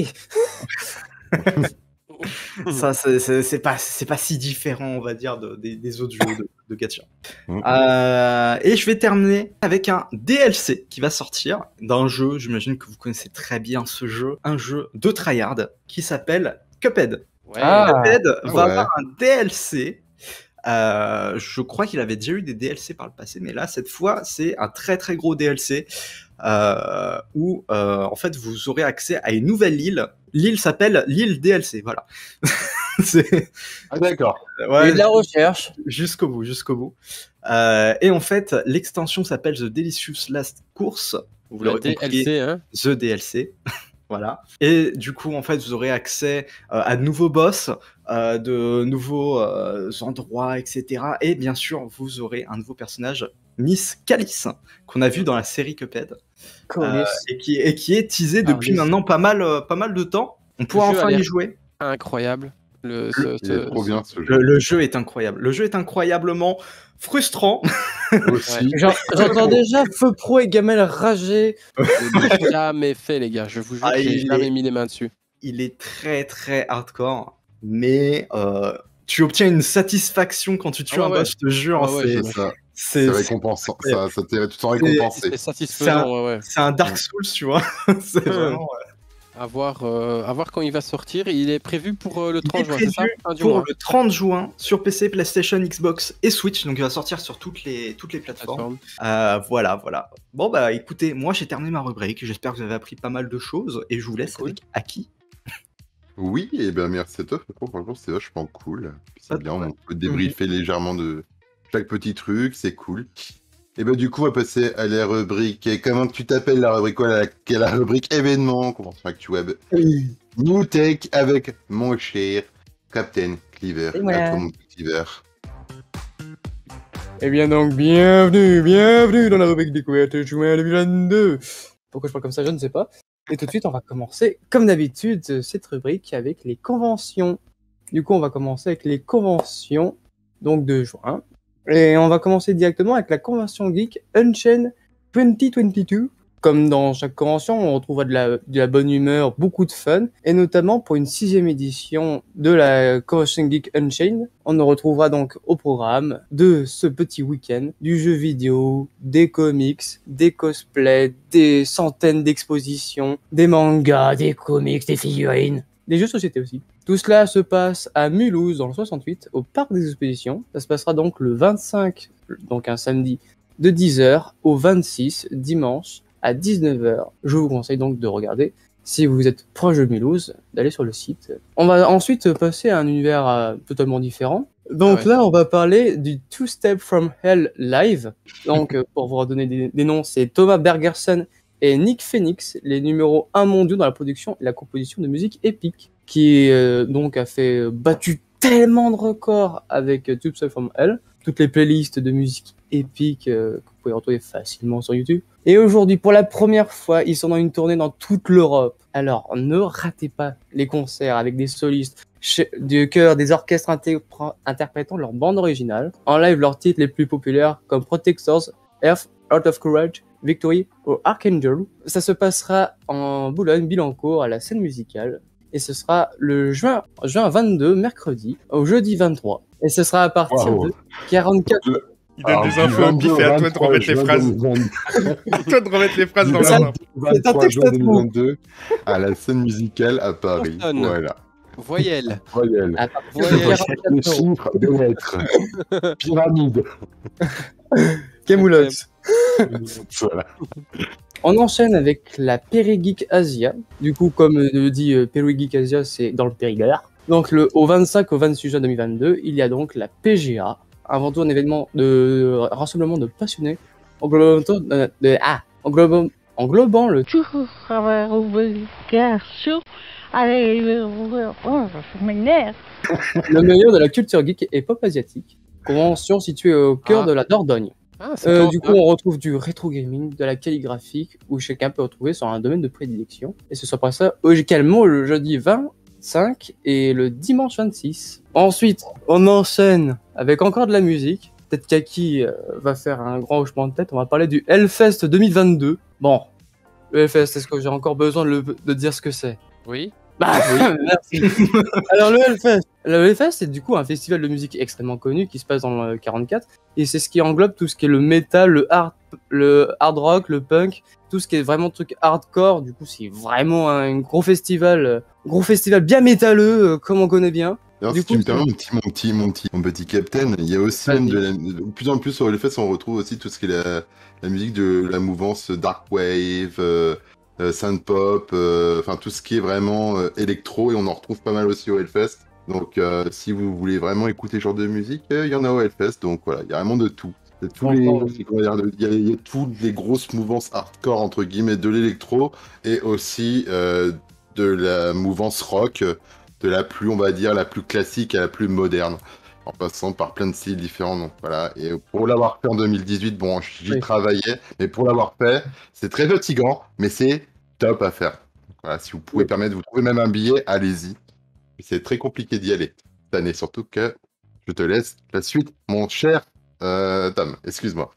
Ça, c'est pas si différent, on va dire, des autres jeux de gacha. Et je vais terminer avec un DLC qui va sortir d'un jeu, j'imagine que vous connaissez très bien ce jeu, un jeu de tryhard qui s'appelle Cuphead. Ouais. Cuphead va ouais. avoir un DLC. Je crois qu'il avait déjà eu des DLC par le passé, mais là, cette fois, c'est un très très gros DLC où en fait vous aurez accès à une nouvelle île. L'île s'appelle l'île DLC, voilà. C'est Ah, d'accord. ouais, Et de la recherche. jusqu'au bout, jusqu'au bout. Et en fait, l'extension s'appelle The Delicious Last Course. Vous Le l'aurez compris, DLC, hein. The DLC. Voilà. Et du coup, en fait, vous aurez accès à de nouveaux boss, de nouveaux endroits, etc. Et bien sûr, vous aurez un nouveau personnage, Miss Callis, qu'on a vu dans la série Cuphead, et qui est teasé depuis Miss. maintenant pas mal de temps. On pourra jeu a enfin l'air y jouer. Incroyable. Il est trop bien ce jeu. Le jeu est incroyable. Le jeu est incroyablement frustrant. Aussi. J'entends déjà Feu Pro et Gamel rager. Je l'ai jamais fait, les gars. Je vous jure Ah, que j'ai il jamais est- mis les mains dessus. Il est très très hardcore, mais tu obtiens une satisfaction quand tu tues Ah un ouais, boss, je te jure. Ah ouais, C'est ça. c'est C'est récompensant. Ça tu te sens récompensé. C'est satisfaisant, ouais. c'est un Dark Souls, tu vois. C'est vraiment. À voir quand il va sortir. Il est prévu pour le Il 30 est juin, c'est ça? prévu Fin du pour mois. le 30 juin sur PC, PlayStation, Xbox et Switch, donc il va sortir sur toutes les plateformes. Plateforme. Voilà. Bon bah écoutez, moi j'ai terminé ma rubrique. J'espère que vous avez appris pas mal de choses et je vous laisse Cool. avec Aki. Oui, et ben merci à toi, Fréco. Franchement, c'est vachement cool. C'est Pas de bien, on problème. peut débriefer légèrement de chaque petit truc, c'est cool. Et ben du coup, on va passer à la rubrique. Et comment tu t'appelles la rubrique quoi, la rubrique événement, convention ActuWeb. New Tech avec mon cher Captain Cleaver. Et voilà. À toi, mon petit Cleaver. Eh bien donc, bienvenue dans la rubrique découverte juin 2022. Pourquoi je parle comme ça, je ne sais pas. Et tout de suite, on va commencer, comme d'habitude, cette rubrique avec les conventions. Du coup, on va commencer avec les conventions donc de juin. Et on va commencer directement avec la convention geek Unchained 2022. Comme dans chaque convention, on retrouvera de la bonne humeur, beaucoup de fun, et notamment pour une 6e édition de la convention geek Unchained, on nous retrouvera donc au programme de ce petit week-end du jeu vidéo, des comics, des cosplays, des centaines d'expositions, des mangas, des comics, des figurines, des jeux de société aussi. Tout cela se passe à Mulhouse dans le 68 au parc des expositions. Ça se passera donc le 25, donc un samedi, de 10h au 26, dimanche, à 19h. Je vous conseille donc de regarder. Si vous êtes proche de Mulhouse, d'aller sur le site. On va ensuite passer à un univers totalement différent. Donc là, on va parler du Two Step from Hell Live. Donc, pour vous redonner des noms, c'est Thomas Bergerson et Nick Phoenix, les numéros 1 mondiaux dans la production et la composition de musique épique, qui donc a fait battu tellement de records avec Two Step from Hell. Toutes les playlists de musique épique que vous pouvez retrouver facilement sur YouTube. Et aujourd'hui, pour la première fois, ils sont dans une tournée dans toute l'Europe. Alors, ne ratez pas les concerts avec des solistes du chœur, des orchestres interprétant leur bande originale. En live, leurs titres les plus populaires comme Protectors, Earth, Out of Courage, Victory ou Archangel. Ça se passera en Boulogne-Billancourt à la scène musicale. Et ce sera le juin 22, mercredi, au jeudi 23. Et ce sera à partir de 44. Il donne des infos au pif et à toi de remettre les phrases. À toi de remettre les phrases dans l'ordre. C'est un texte à tout. 2022 à la scène musicale à Paris. Consonne. Voilà. Voyelle. Voyelle. À partir Ouais, de ouais. 44 Les euros. chiffres, des lettres. Pyramide. Camoulox. Voilà. On enchaîne avec la Périgeek Asia. Du coup, comme le dit Périgeek Asia, c'est dans le Périgord. Donc, au 25 au 26 juin 2022, il y a donc la PGA, avant tout un événement de rassemblement de passionnés englobant le le meilleur de la culture geek et pop asiatique. Convention située au cœur de la Dordogne. Ah, c'est Du coup, on retrouve du rétro gaming, de la calligraphie, où chacun peut retrouver sur un domaine de prédilection. Et ce sera ça également le jeudi 25 et le dimanche 26. Ensuite, on enchaîne avec encore de la musique. Peut-être qu'Aki va faire un grand hochement de tête. On va parler du Hellfest 2022. Bon, le Hellfest, est-ce que j'ai encore besoin de dire ce que c'est? Oui. Bah, merci. Alors le Hellfest. Le Hellfest, c'est du coup un festival de musique extrêmement connu qui se passe dans le 44 et c'est ce qui englobe tout ce qui est le metal, le hard rock, le punk, tout ce qui est vraiment truc hardcore. Du coup, c'est vraiment un gros festival bien métalleux comme on connaît bien. Alors, Du si coup, tu me permets, mon petit capitaine, il y a aussi même de plus en plus sur le Hellfest, on retrouve aussi tout ce qui est la musique de la mouvance dark wave, synth pop, enfin tout ce qui est vraiment électro, et on en retrouve pas mal aussi au Hellfest. Donc si vous voulez vraiment écouter ce genre de musique, il y en a au Hellfest. Donc voilà, il y a vraiment de tout. Il y a il y a toutes les grosses mouvances hardcore entre guillemets de l'électro et aussi de la mouvance rock, de la plus, on va dire, la plus classique à la plus moderne, en passant par plein de styles différents. Donc voilà. Et pour l'avoir fait en 2018, bon, j'y travaillais, mais pour l'avoir fait, c'est très fatigant, mais c'est top à faire. Voilà, si vous pouvez permettre, vous trouvez même un billet, allez-y. C'est très compliqué d'y aller cette année, surtout que je te laisse la suite, mon cher Tom. Excuse-moi.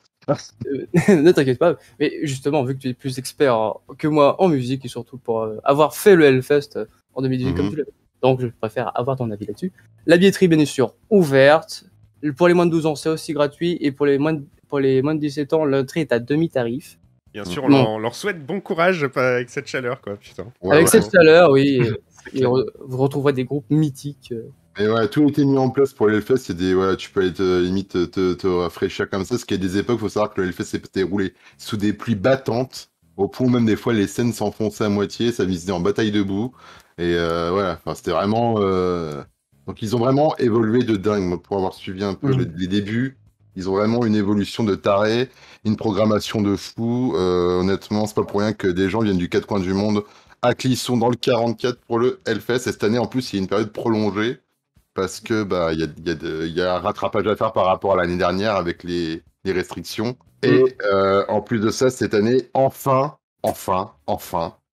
ne t'inquiète pas, mais justement, vu que tu es plus expert que moi en musique et surtout pour avoir fait le Hellfest en 2018 comme tu l'as fait, donc je préfère avoir ton avis là-dessus. La billetterie, bien sûr, ouverte. Pour les moins de 12 ans, c'est aussi gratuit. Et pour les moins de 17 ans, l'entrée est à demi-tarif. Bien sûr, on leur souhaite bon courage avec cette chaleur, quoi, putain. Avec cette chaleur, oui. Et vous retrouverez des groupes mythiques. Et ouais, tout a été mis en place pour le Hellfest. Tu peux aller limite te rafraîchir comme ça. Parce qu'il y a des époques, il faut savoir que le Hellfest s'est déroulé sous des pluies battantes, au point où même des fois les scènes s'enfonçaient à moitié, ça visait en bataille debout. Et voilà, c'était vraiment. Donc ils ont vraiment évolué de dingue. Moi, pour avoir suivi un peu les débuts, ils ont vraiment une évolution de taré, une programmation de fou. Honnêtement, c'est pas pour rien que des gens viennent du quatre coins du monde à Clisson dans le 44 pour le Hellfest. Et cette année, en plus, il y a une période prolongée parce que il y a un rattrapage à faire par rapport à l'année dernière avec les restrictions. Et en plus de ça, cette année, enfin,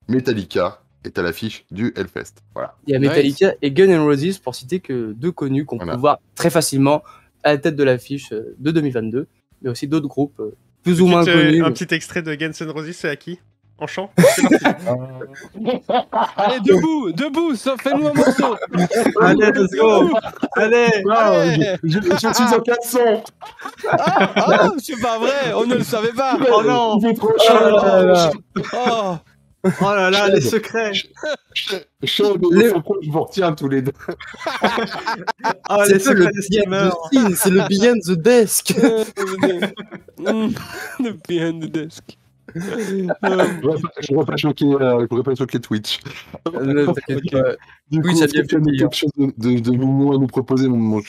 Metallica est à l'affiche du Hellfest. Voilà. Il y a Metallica et Guns N' Roses, pour citer que deux connus qu'on peut voir très facilement à la tête de l'affiche de 2022, mais aussi d'autres groupes plus ou moins connus. Un petit extrait de Guns N' Roses, c'est à qui? En chant? Allez, debout, fais-nous un morceau. Allez, let's go. Allez. Je suis en 400. C'est pas vrai, on ne le savait pas. Oh non. Il est trop chaud. Oh là là, les secrets. Chaud, mais je vous retiens tous les deux. Oh, les secrets des streamers. C'est le Behind the Desk. Le Behind the Desk. Je pourrais pas choquer Twitch. Oui, ça vient quelque chose de mignon à nous proposer, mon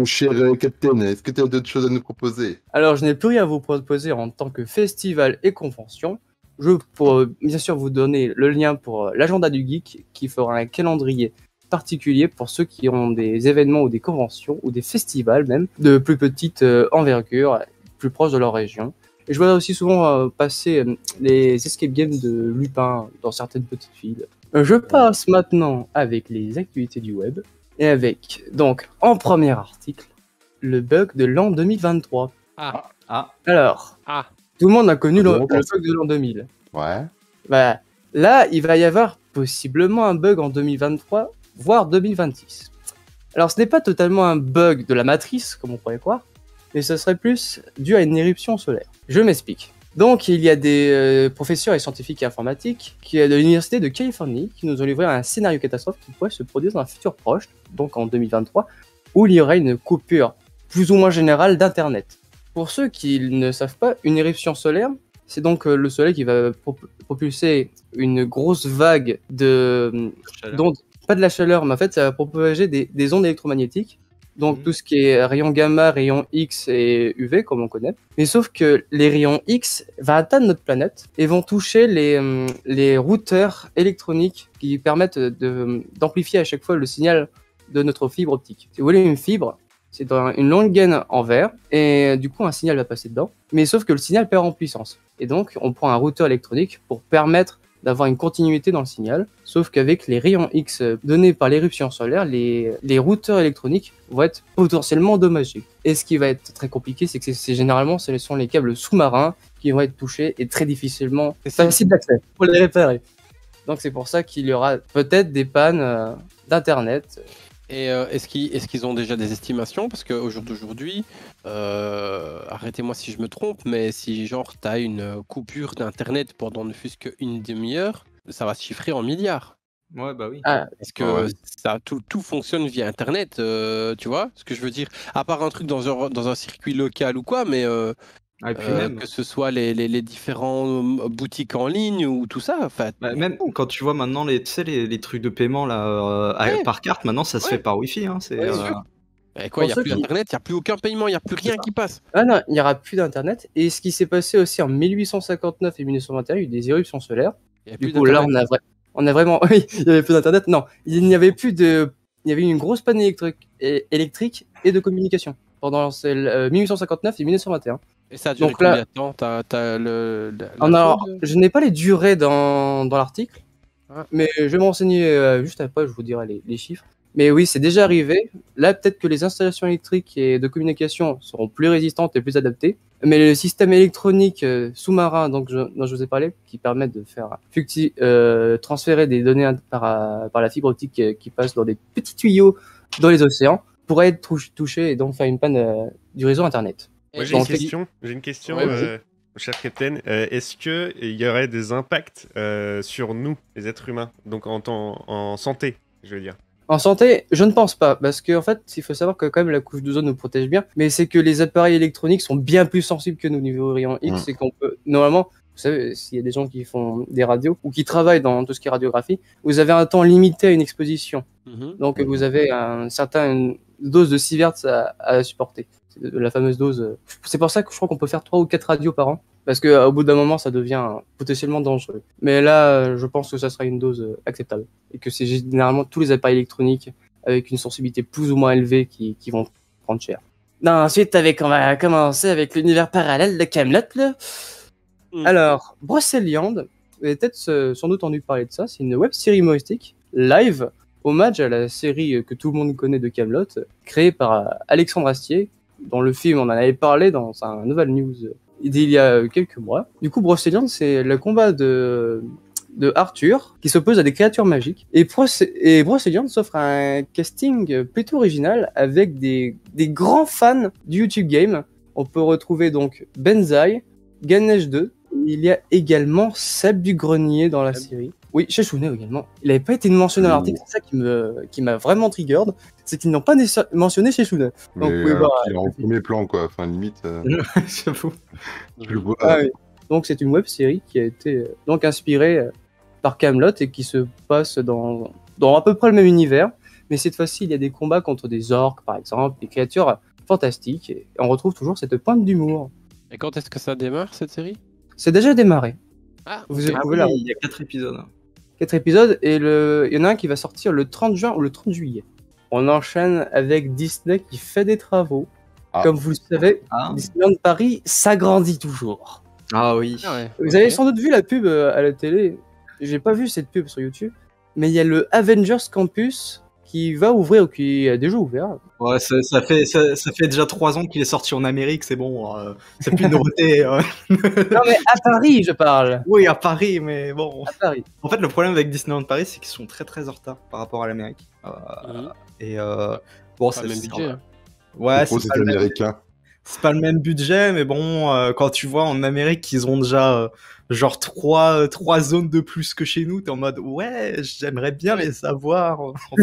cher capitaine. Est-ce que tu as d'autres choses à nous proposer? Alors, je n'ai plus rien à vous proposer en tant que festival et convention. Je peux bien sûr vous donner le lien pour l'agenda du geek qui fera un calendrier particulier pour ceux qui ont des événements ou des conventions ou des festivals même de plus petite envergure, plus proche de leur région. Et je vois aussi souvent passer les escape games de Lupin dans certaines petites villes. Je passe maintenant avec les actualités du web et avec donc en premier article le bug de l'an 2023. Alors. Tout le monde a connu le bug de l'an 2000. Ouais. Bah, là, il va y avoir possiblement un bug en 2023, voire 2026. Alors, ce n'est pas totalement un bug de la matrice, comme on pourrait croire, mais ce serait plus dû à une éruption solaire. Je m'explique. Donc, il y a des professeurs et scientifiques et informatiques de l'Université de Californie qui nous ont livré un scénario catastrophe qui pourrait se produire dans un futur proche, donc en 2023, où il y aurait une coupure plus ou moins générale d'Internet. Pour ceux qui ne savent pas, une éruption solaire, c'est donc le soleil qui va propulser une grosse vague d'ondes, pas de la chaleur, mais en fait ça va propager des ondes électromagnétiques, donc tout ce qui est rayons gamma, rayons X et UV comme on connaît. Mais sauf que les rayons X vont atteindre notre planète et vont toucher les routeurs électroniques qui permettent d'amplifier à chaque fois le signal de notre fibre optique. Si vous voulez une fibre, c'est dans une longue gaine en verre, et du coup un signal va passer dedans, mais sauf que le signal perd en puissance. Et donc on prend un routeur électronique pour permettre d'avoir une continuité dans le signal, sauf qu'avec les rayons X donnés par l'éruption solaire, les routeurs électroniques vont être potentiellement endommagés. Et ce qui va être très compliqué, c'est que généralement ce sont les câbles sous-marins qui vont être touchés et très difficilement facile d'accès pour les réparer. Donc c'est pour ça qu'il y aura peut-être des pannes d'internet. Et est-ce qu'ils ont déjà des estimations? Parce qu'au jour d'aujourd'hui, arrêtez-moi si je me trompe, mais si genre tu as une coupure d'internet pendant ne fût-ce qu'une demi-heure, ça va se chiffrer en milliards. Ouais, bah oui. Ah, Parce que tout fonctionne via internet, tu vois ce que je veux dire? À part un truc dans un circuit local ou quoi, mais Et puis même, que ce soit les différents boutiques en ligne ou tout ça, enfin. même quand tu vois maintenant tu sais, les trucs de paiement là, Ouais. par carte, maintenant ça se Ouais. fait par Wi-Fi. Hein, c'est, Ouais, sûr. Et quoi, il n'y a Pour plus ceux qui- d'internet, il n'y a plus aucun paiement, il n'y a plus rien qui passe. Ah non, il n'y aura plus d'internet. Et ce qui s'est passé aussi en 1859 et 1921, il y a eu des éruptions solaires. Il y a Du plus coup, là, d'internet. on a vraiment. Oui, il n'y avait plus d'internet. Non, il n'y avait plus de. Il y avait une grosse panne électrique et de communication pendant 1859 et 1921. Et ça a duré Donc là- combien de temps? T'as la Alors, chose je n'ai pas les durées dans l'article, Ah. mais je vais me renseigner juste après, je vous dirai les chiffres. Mais oui, c'est déjà arrivé. Là, peut-être que les installations électriques et de communication seront plus résistantes et plus adaptées. Mais le système électronique sous-marin dont je vous ai parlé, qui permet de faire transférer des données par la fibre optique qui passe dans des petits tuyaux dans les océans, pourrait être touché et donc faire une panne du réseau Internet. Moi, j'ai dans une le- question. J'ai une question, Ouais, vas-y. cher Captain. Est-ce qu'il y aurait des impacts sur nous, les êtres humains, donc en santé, je veux dire? En santé, je ne pense pas, parce qu'en fait, il faut savoir que quand même la couche d'ozone nous protège bien, mais c'est que les appareils électroniques sont bien plus sensibles que nous niveau rayon X, et qu'on peut, normalement, vous savez, s'il y a des gens qui font des radios, ou qui travaillent dans tout ce qui est radiographie, vous avez un temps limité à une exposition. Mhm. Donc vous avez une certaine dose de sieverts à supporter. C'est de la fameuse dose. C'est pour ça que je crois qu'on peut faire 3 ou 4 radios par an. Parce qu'au bout d'un moment, ça devient potentiellement dangereux. Mais là, je pense que ça sera une dose acceptable. Et que c'est généralement tous les appareils électroniques avec une sensibilité plus ou moins élevée qui vont prendre cher. Non, ensuite, on va commencer avec l'univers parallèle de Camelot, là. Mm. Alors, Brocéliande, vous avez peut-être sans doute entendu parler de ça. C'est une web série humoristique live, hommage à la série que tout le monde connaît de Camelot, créée par Alexandre Astier. Dans le film, on en avait parlé dans un Nouvelle News d'il y a quelques mois. Du coup, Brocéliande, c'est le combat de Arthur qui s'oppose à des créatures magiques. Et Brocéliande s'offre un casting plutôt original avec des grands fans du YouTube Game. On peut retrouver donc Benzaï, Ganesh 2. Il y a également Seb du Grenier dans la série. Oui, Sheshune également. Il n'avait pas été mentionné dans l'article, c'est ça qui m'a vraiment triggered, c'est qu'ils n'ont pas mentionné Sheshune. Mais Donc, oui, alors bah, qu'il est en premier plan, quoi. Enfin, limite, J'avoue. je le vois. Ah oui. Donc c'est une web série qui a été donc inspirée par Camelot et qui se passe dans à peu près le même univers, mais cette fois-ci il y a des combats contre des orques par exemple, des créatures fantastiques et on retrouve toujours cette pointe d'humour. Et quand est-ce que ça démarre cette série? C'est déjà démarré. Ah, Vous ok. avez Ah trouvé oui, là il y a 4 épisodes. 4 épisodes et il y en a un qui va sortir le 30 juin ou le 30 juillet. On enchaîne avec Disney qui fait des travaux. Ah. Comme vous le savez, Ah, Disneyland Paris s'agrandit toujours. ah oui. Ah ouais, Vous ok. avez sans doute vu la pub à la télé. J'ai pas vu cette pub sur YouTube, mais il y a le Avengers Campus qui va ouvrir ou qui a déjà ouvert. Ouais, ça fait déjà 3 ans qu'il est sorti en Amérique, c'est bon. C'est plus une nouveauté. Non mais à Paris, je parle. Oui, à Paris, mais bon. À Paris. En fait, le problème avec Disneyland Paris, c'est qu'ils sont très très en retard par rapport à l'Amérique. Mhm. Et bon, Pas le même budget. hein. Ouais, Trop, c'est c'est pas, le même- américain. c'est pas le même budget, mais bon, quand tu vois en Amérique qu'ils ont déjà genre 3 zones de plus que chez nous, t'es en mode ouais, j'aimerais bien les avoir en France.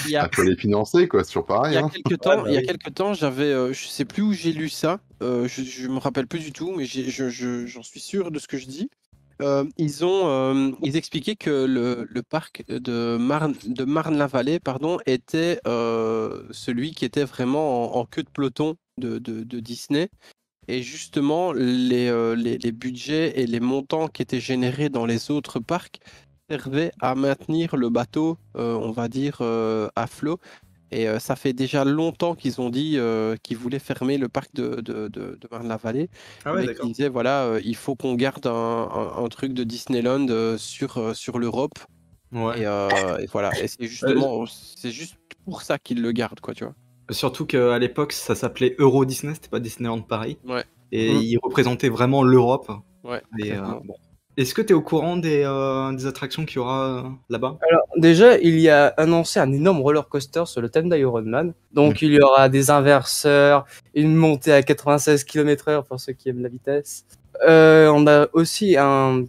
Il y a, Il faut les financer, quoi. C'est toujours il pareil. y a Hein. quelques temps, bah il y a oui. quelques temps, j'avais, je sais plus où j'ai lu ça. Je me rappelle plus du tout, mais j'en suis sûr de ce que je dis. Ils expliquaient que le parc de Marne-la-Vallée, pardon, était celui qui était vraiment en queue de peloton de Disney. Et justement, les budgets et les montants qui étaient générés dans les autres parcs servaient à maintenir le bateau, on va dire, à flot. Et ça fait déjà longtemps qu'ils ont dit qu'ils voulaient fermer le parc de Marne-la-Vallée. Ah ouais, Mais d'accord. qui disait, voilà, il faut qu'on garde un truc de Disneyland sur l'Europe. Ouais. Et voilà. Et c'est juste pour ça qu'ils le gardent, quoi, tu vois. Surtout qu'à l'époque, ça s'appelait Euro Disney, c'était pas Disneyland Paris. Ouais. Et Mhm. ils représentaient vraiment l'Europe. Ouais. Et exactement. bon. Est-ce que tu es au courant des attractions qu'il y aura là-bas? Alors, déjà, il y a annoncé un énorme roller coaster sur le thème d'Iron Man. Donc, il y aura des inverseurs, une montée à 96 km/h pour ceux qui aiment la vitesse. On a aussi une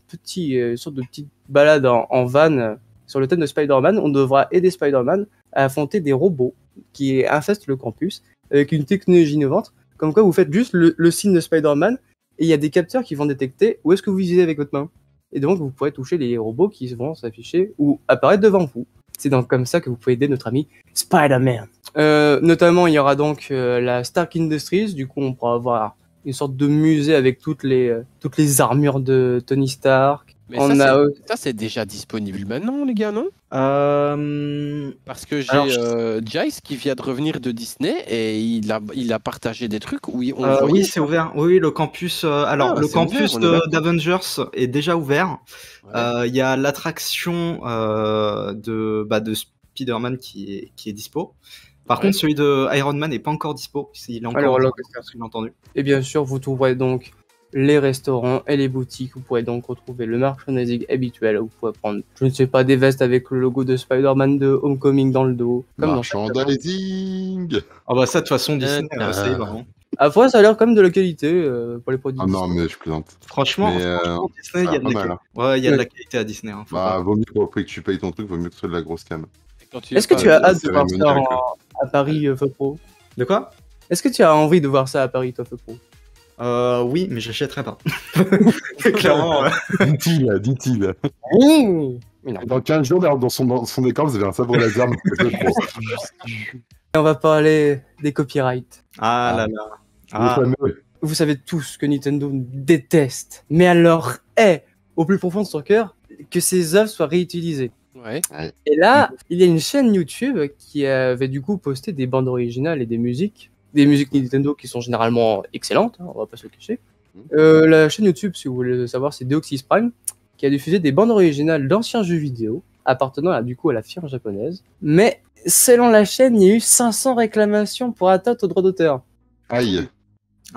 sorte de petite balade en van sur le thème de Spider-Man. On devra aider Spider-Man à affronter des robots qui infestent le campus avec une technologie innovante. Comme quoi, vous faites juste le signe de Spider-Man et il y a des capteurs qui vont détecter où est-ce que vous visez avec votre main. Et donc, vous pourrez toucher les robots qui vont s'afficher ou apparaître devant vous. C'est donc comme ça que vous pouvez aider notre ami Spider-Man. Notamment, il y aura donc la Stark Industries. Du coup, on pourra avoir une sorte de musée avec toutes les armures de Tony Stark. Mais ça, c'est déjà disponible maintenant, les gars, non? Parce que j'ai Jace qui vient de revenir de Disney et il a partagé des trucs où oui, c'est ouvert. Oui, le campus. Le campus d'Avengers est déjà ouvert. Il y a l'attraction de Spider-Man qui est dispo. Par contre, celui de Iron Man n'est pas encore dispo. Il est encore entendu. Et bien sûr, vous trouverez donc les restaurants et les boutiques. Vous pourrez donc retrouver le merchandising habituel. Vous pourrez prendre, je ne sais pas, des vestes avec le logo de Spider-Man de Homecoming dans le dos. Merchandising. Ah bah ça, de toute façon, Disney, ça y va. Après, ça a l'air quand même de la qualité pour les produits. Ah non, mais je plaisante. Franchement, Disney, il y a de la qualité. Ouais, il y a de la qualité à Disney. Hein, vaut mieux pour que tu payes ton truc, vaut mieux que ce soit de la grosse cam. Est-ce que tu as hâte de voir ça à Paris, Feu Pro? De quoi? Est-ce que tu as envie de voir ça à Paris, toi, Feu Pro? Oui, mais je l'achèterai pas. Clairement. Dit-il. Dans 15 jours, dans son écran, vous avez un sabre laser. Et on va parler des copyrights. Ah là là. Vous savez tous que Nintendo déteste, mais alors au plus profond de son cœur, que ses œuvres soient réutilisées. Ouais. Et là, il y a une chaîne YouTube qui avait du coup posté des bandes originales et des musiques Nintendo qui sont généralement excellentes, hein, on va pas se le cacher. La chaîne YouTube, si vous voulez savoir, c'est Deoxys Prime, qui a diffusé des bandes originales d'anciens jeux vidéo appartenant à la firme japonaise. Mais selon la chaîne, il y a eu 500 réclamations pour atteinte aux droits d'auteur. Aïe.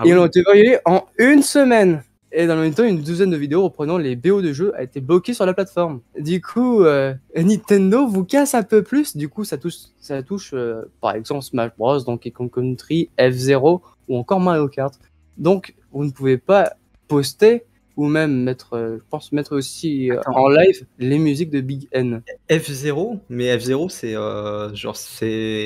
Et elles ont été violées en une semaine. Et dans le même temps, une douzaine de vidéos reprenant les BO de jeux a été bloquée sur la plateforme. Du coup, Nintendo vous casse un peu plus. Du coup, ça touche par exemple Smash Bros, Donkey Kong Country, F-Zero ou encore Mario Kart. Donc, vous ne pouvez pas poster ou même mettre aussi en live les musiques de Big N. F-Zero, mais F-Zero, c'est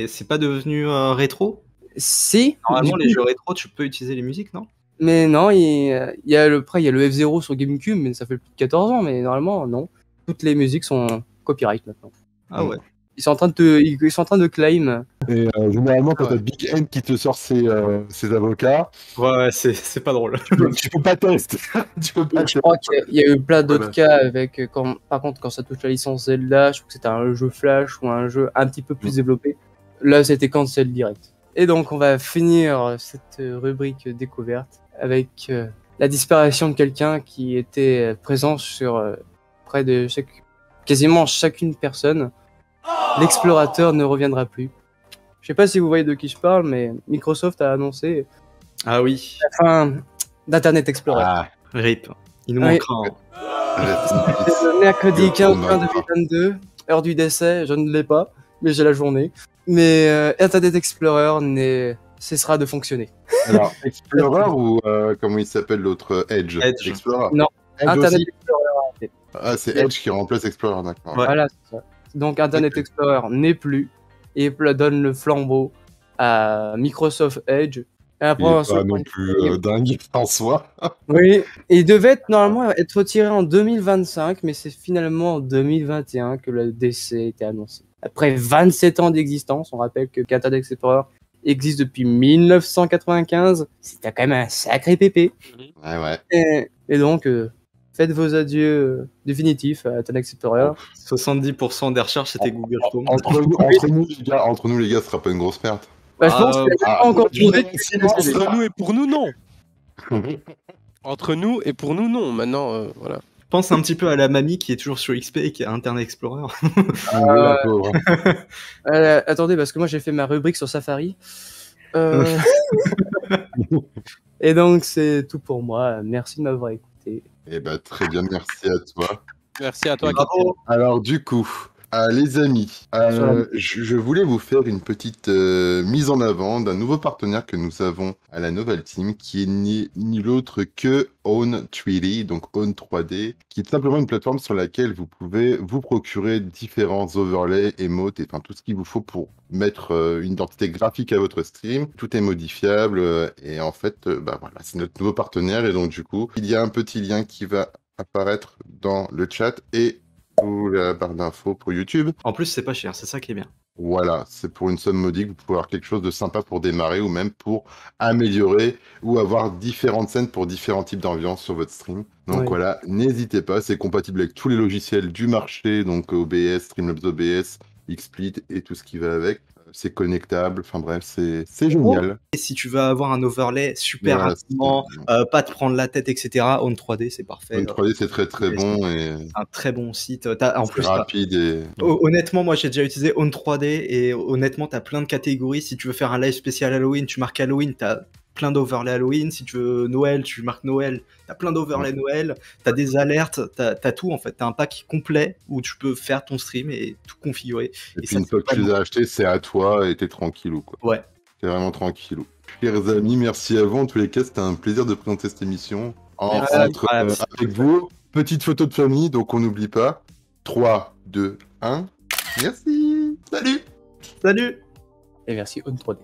c'est pas devenu rétro? Si. Normalement, les jeux rétro, tu peux utiliser les musiques, non? Mais non, il y a le F-Zero sur GameCube, mais ça fait plus de 14 ans, mais normalement, non. Toutes les musiques sont copyright maintenant. Ah ouais. Ils sont en train de claim. Et généralement, quand t'as Big N qui te sort ses avocats... Ouais, c'est pas drôle. Tu peux pas tester. Je crois qu'il y a eu plein d'autres cas avec... par contre, quand ça touche la licence Zelda, je trouve que c'était un jeu Flash ou un jeu un petit peu plus développé. Là, c'était cancel direct. Et donc, on va finir cette rubrique découverte avec la disparition de quelqu'un qui était présent sur près de quasiment chacune personne. L'explorateur ne reviendra plus. Je sais pas si vous voyez de qui je parle, mais Microsoft a annoncé la fin d'Internet Explorer. RIP. Il nous manquera. Mercredi 15 juin 2022, heure du décès, je ne l'ai pas, mais j'ai la journée. Mais Internet Explorer cessera de fonctionner. Alors, Explorer ou comment il s'appelle l'autre Edge Explorer. Non, Edge Internet aussi. Explorer. Ah, c'est Edge qui remplace Explorer, d'accord. Ouais. Voilà, c'est ça. Donc Internet Explorer n'est plus et donne le flambeau à Microsoft Edge. Et après, il est pas non plus dingue en soi. Oui, il devait normalement être retiré en 2025, mais c'est finalement en 2021 que le décès était annoncé. Après 27 ans d'existence, on rappelle que Internet Explorer existe depuis 1995. C'était quand même un sacré pépé. Ouais. Et donc, faites vos adieux définitifs à Internet Explorer. 70% des recherches, c'était Google Chrome. Entre nous, les gars, ce sera pas une grosse perte. Bah, je pense qu'il pas encore trouvé. Entre nous et pour nous, non. Entre nous et pour nous, non. Maintenant, voilà. Pense un petit peu à la mamie qui est toujours sur XP et qui a Internet Explorer. Attendez, parce que moi j'ai fait ma rubrique sur Safari. Et donc c'est tout pour moi. Merci de m'avoir écouté. Eh ben, très bien, merci à toi. Merci à toi, Bravo. Captain. Alors du coup, les amis, je voulais vous faire une petite mise en avant d'un nouveau partenaire que nous avons à la Novel Team, qui est ni l'autre que Own 3D, donc Own 3D, qui est simplement une plateforme sur laquelle vous pouvez vous procurer différents overlays, emotes, et enfin tout ce qu'il vous faut pour mettre une identité graphique à votre stream. Tout est modifiable, et en fait, bah voilà, c'est notre nouveau partenaire, et donc du coup, il y a un petit lien qui va apparaître dans le chat et ou la barre d'infos pour YouTube. En plus, c'est pas cher, c'est ça qui est bien. Voilà, c'est pour une somme modique, vous pouvez avoir quelque chose de sympa pour démarrer ou même pour améliorer ou avoir différentes scènes pour différents types d'ambiance sur votre stream. Donc Ouais. voilà, n'hésitez pas, c'est compatible avec tous les logiciels du marché, donc OBS, Streamlabs OBS, XSplit et tout ce qui va avec. C'est connectable, enfin bref, c'est génial. Et si tu veux avoir un overlay super Voilà, rapidement, pas te prendre la tête, etc., On 3D, c'est parfait. Une 3D, c'est très très c'est bon et un très bon site. En c'est plus, rapide et... honnêtement, moi j'ai déjà utilisé On 3D et honnêtement, t'as plein de catégories. Si tu veux faire un live spécial Halloween, tu marques Halloween, t'as plein d'overlays Halloween. Si tu veux Noël, tu marques Noël, t'as plein d'overlays Noël. T'as des alertes, t'as tout en fait. T'as un pack complet où tu peux faire ton stream et tout configurer. Et puis ça, une fois que tu les as achetés, c'est à toi et t'es tranquillou, quoi. Ouais. T'es vraiment tranquillou. Chers amis, merci à vous. En tous les cas, c'était un plaisir de présenter cette émission. Merci. Avec vous, petite photo de famille, donc on n'oublie pas. 3, 2, 1. Merci. Salut. Salut. Et merci, Own 3D.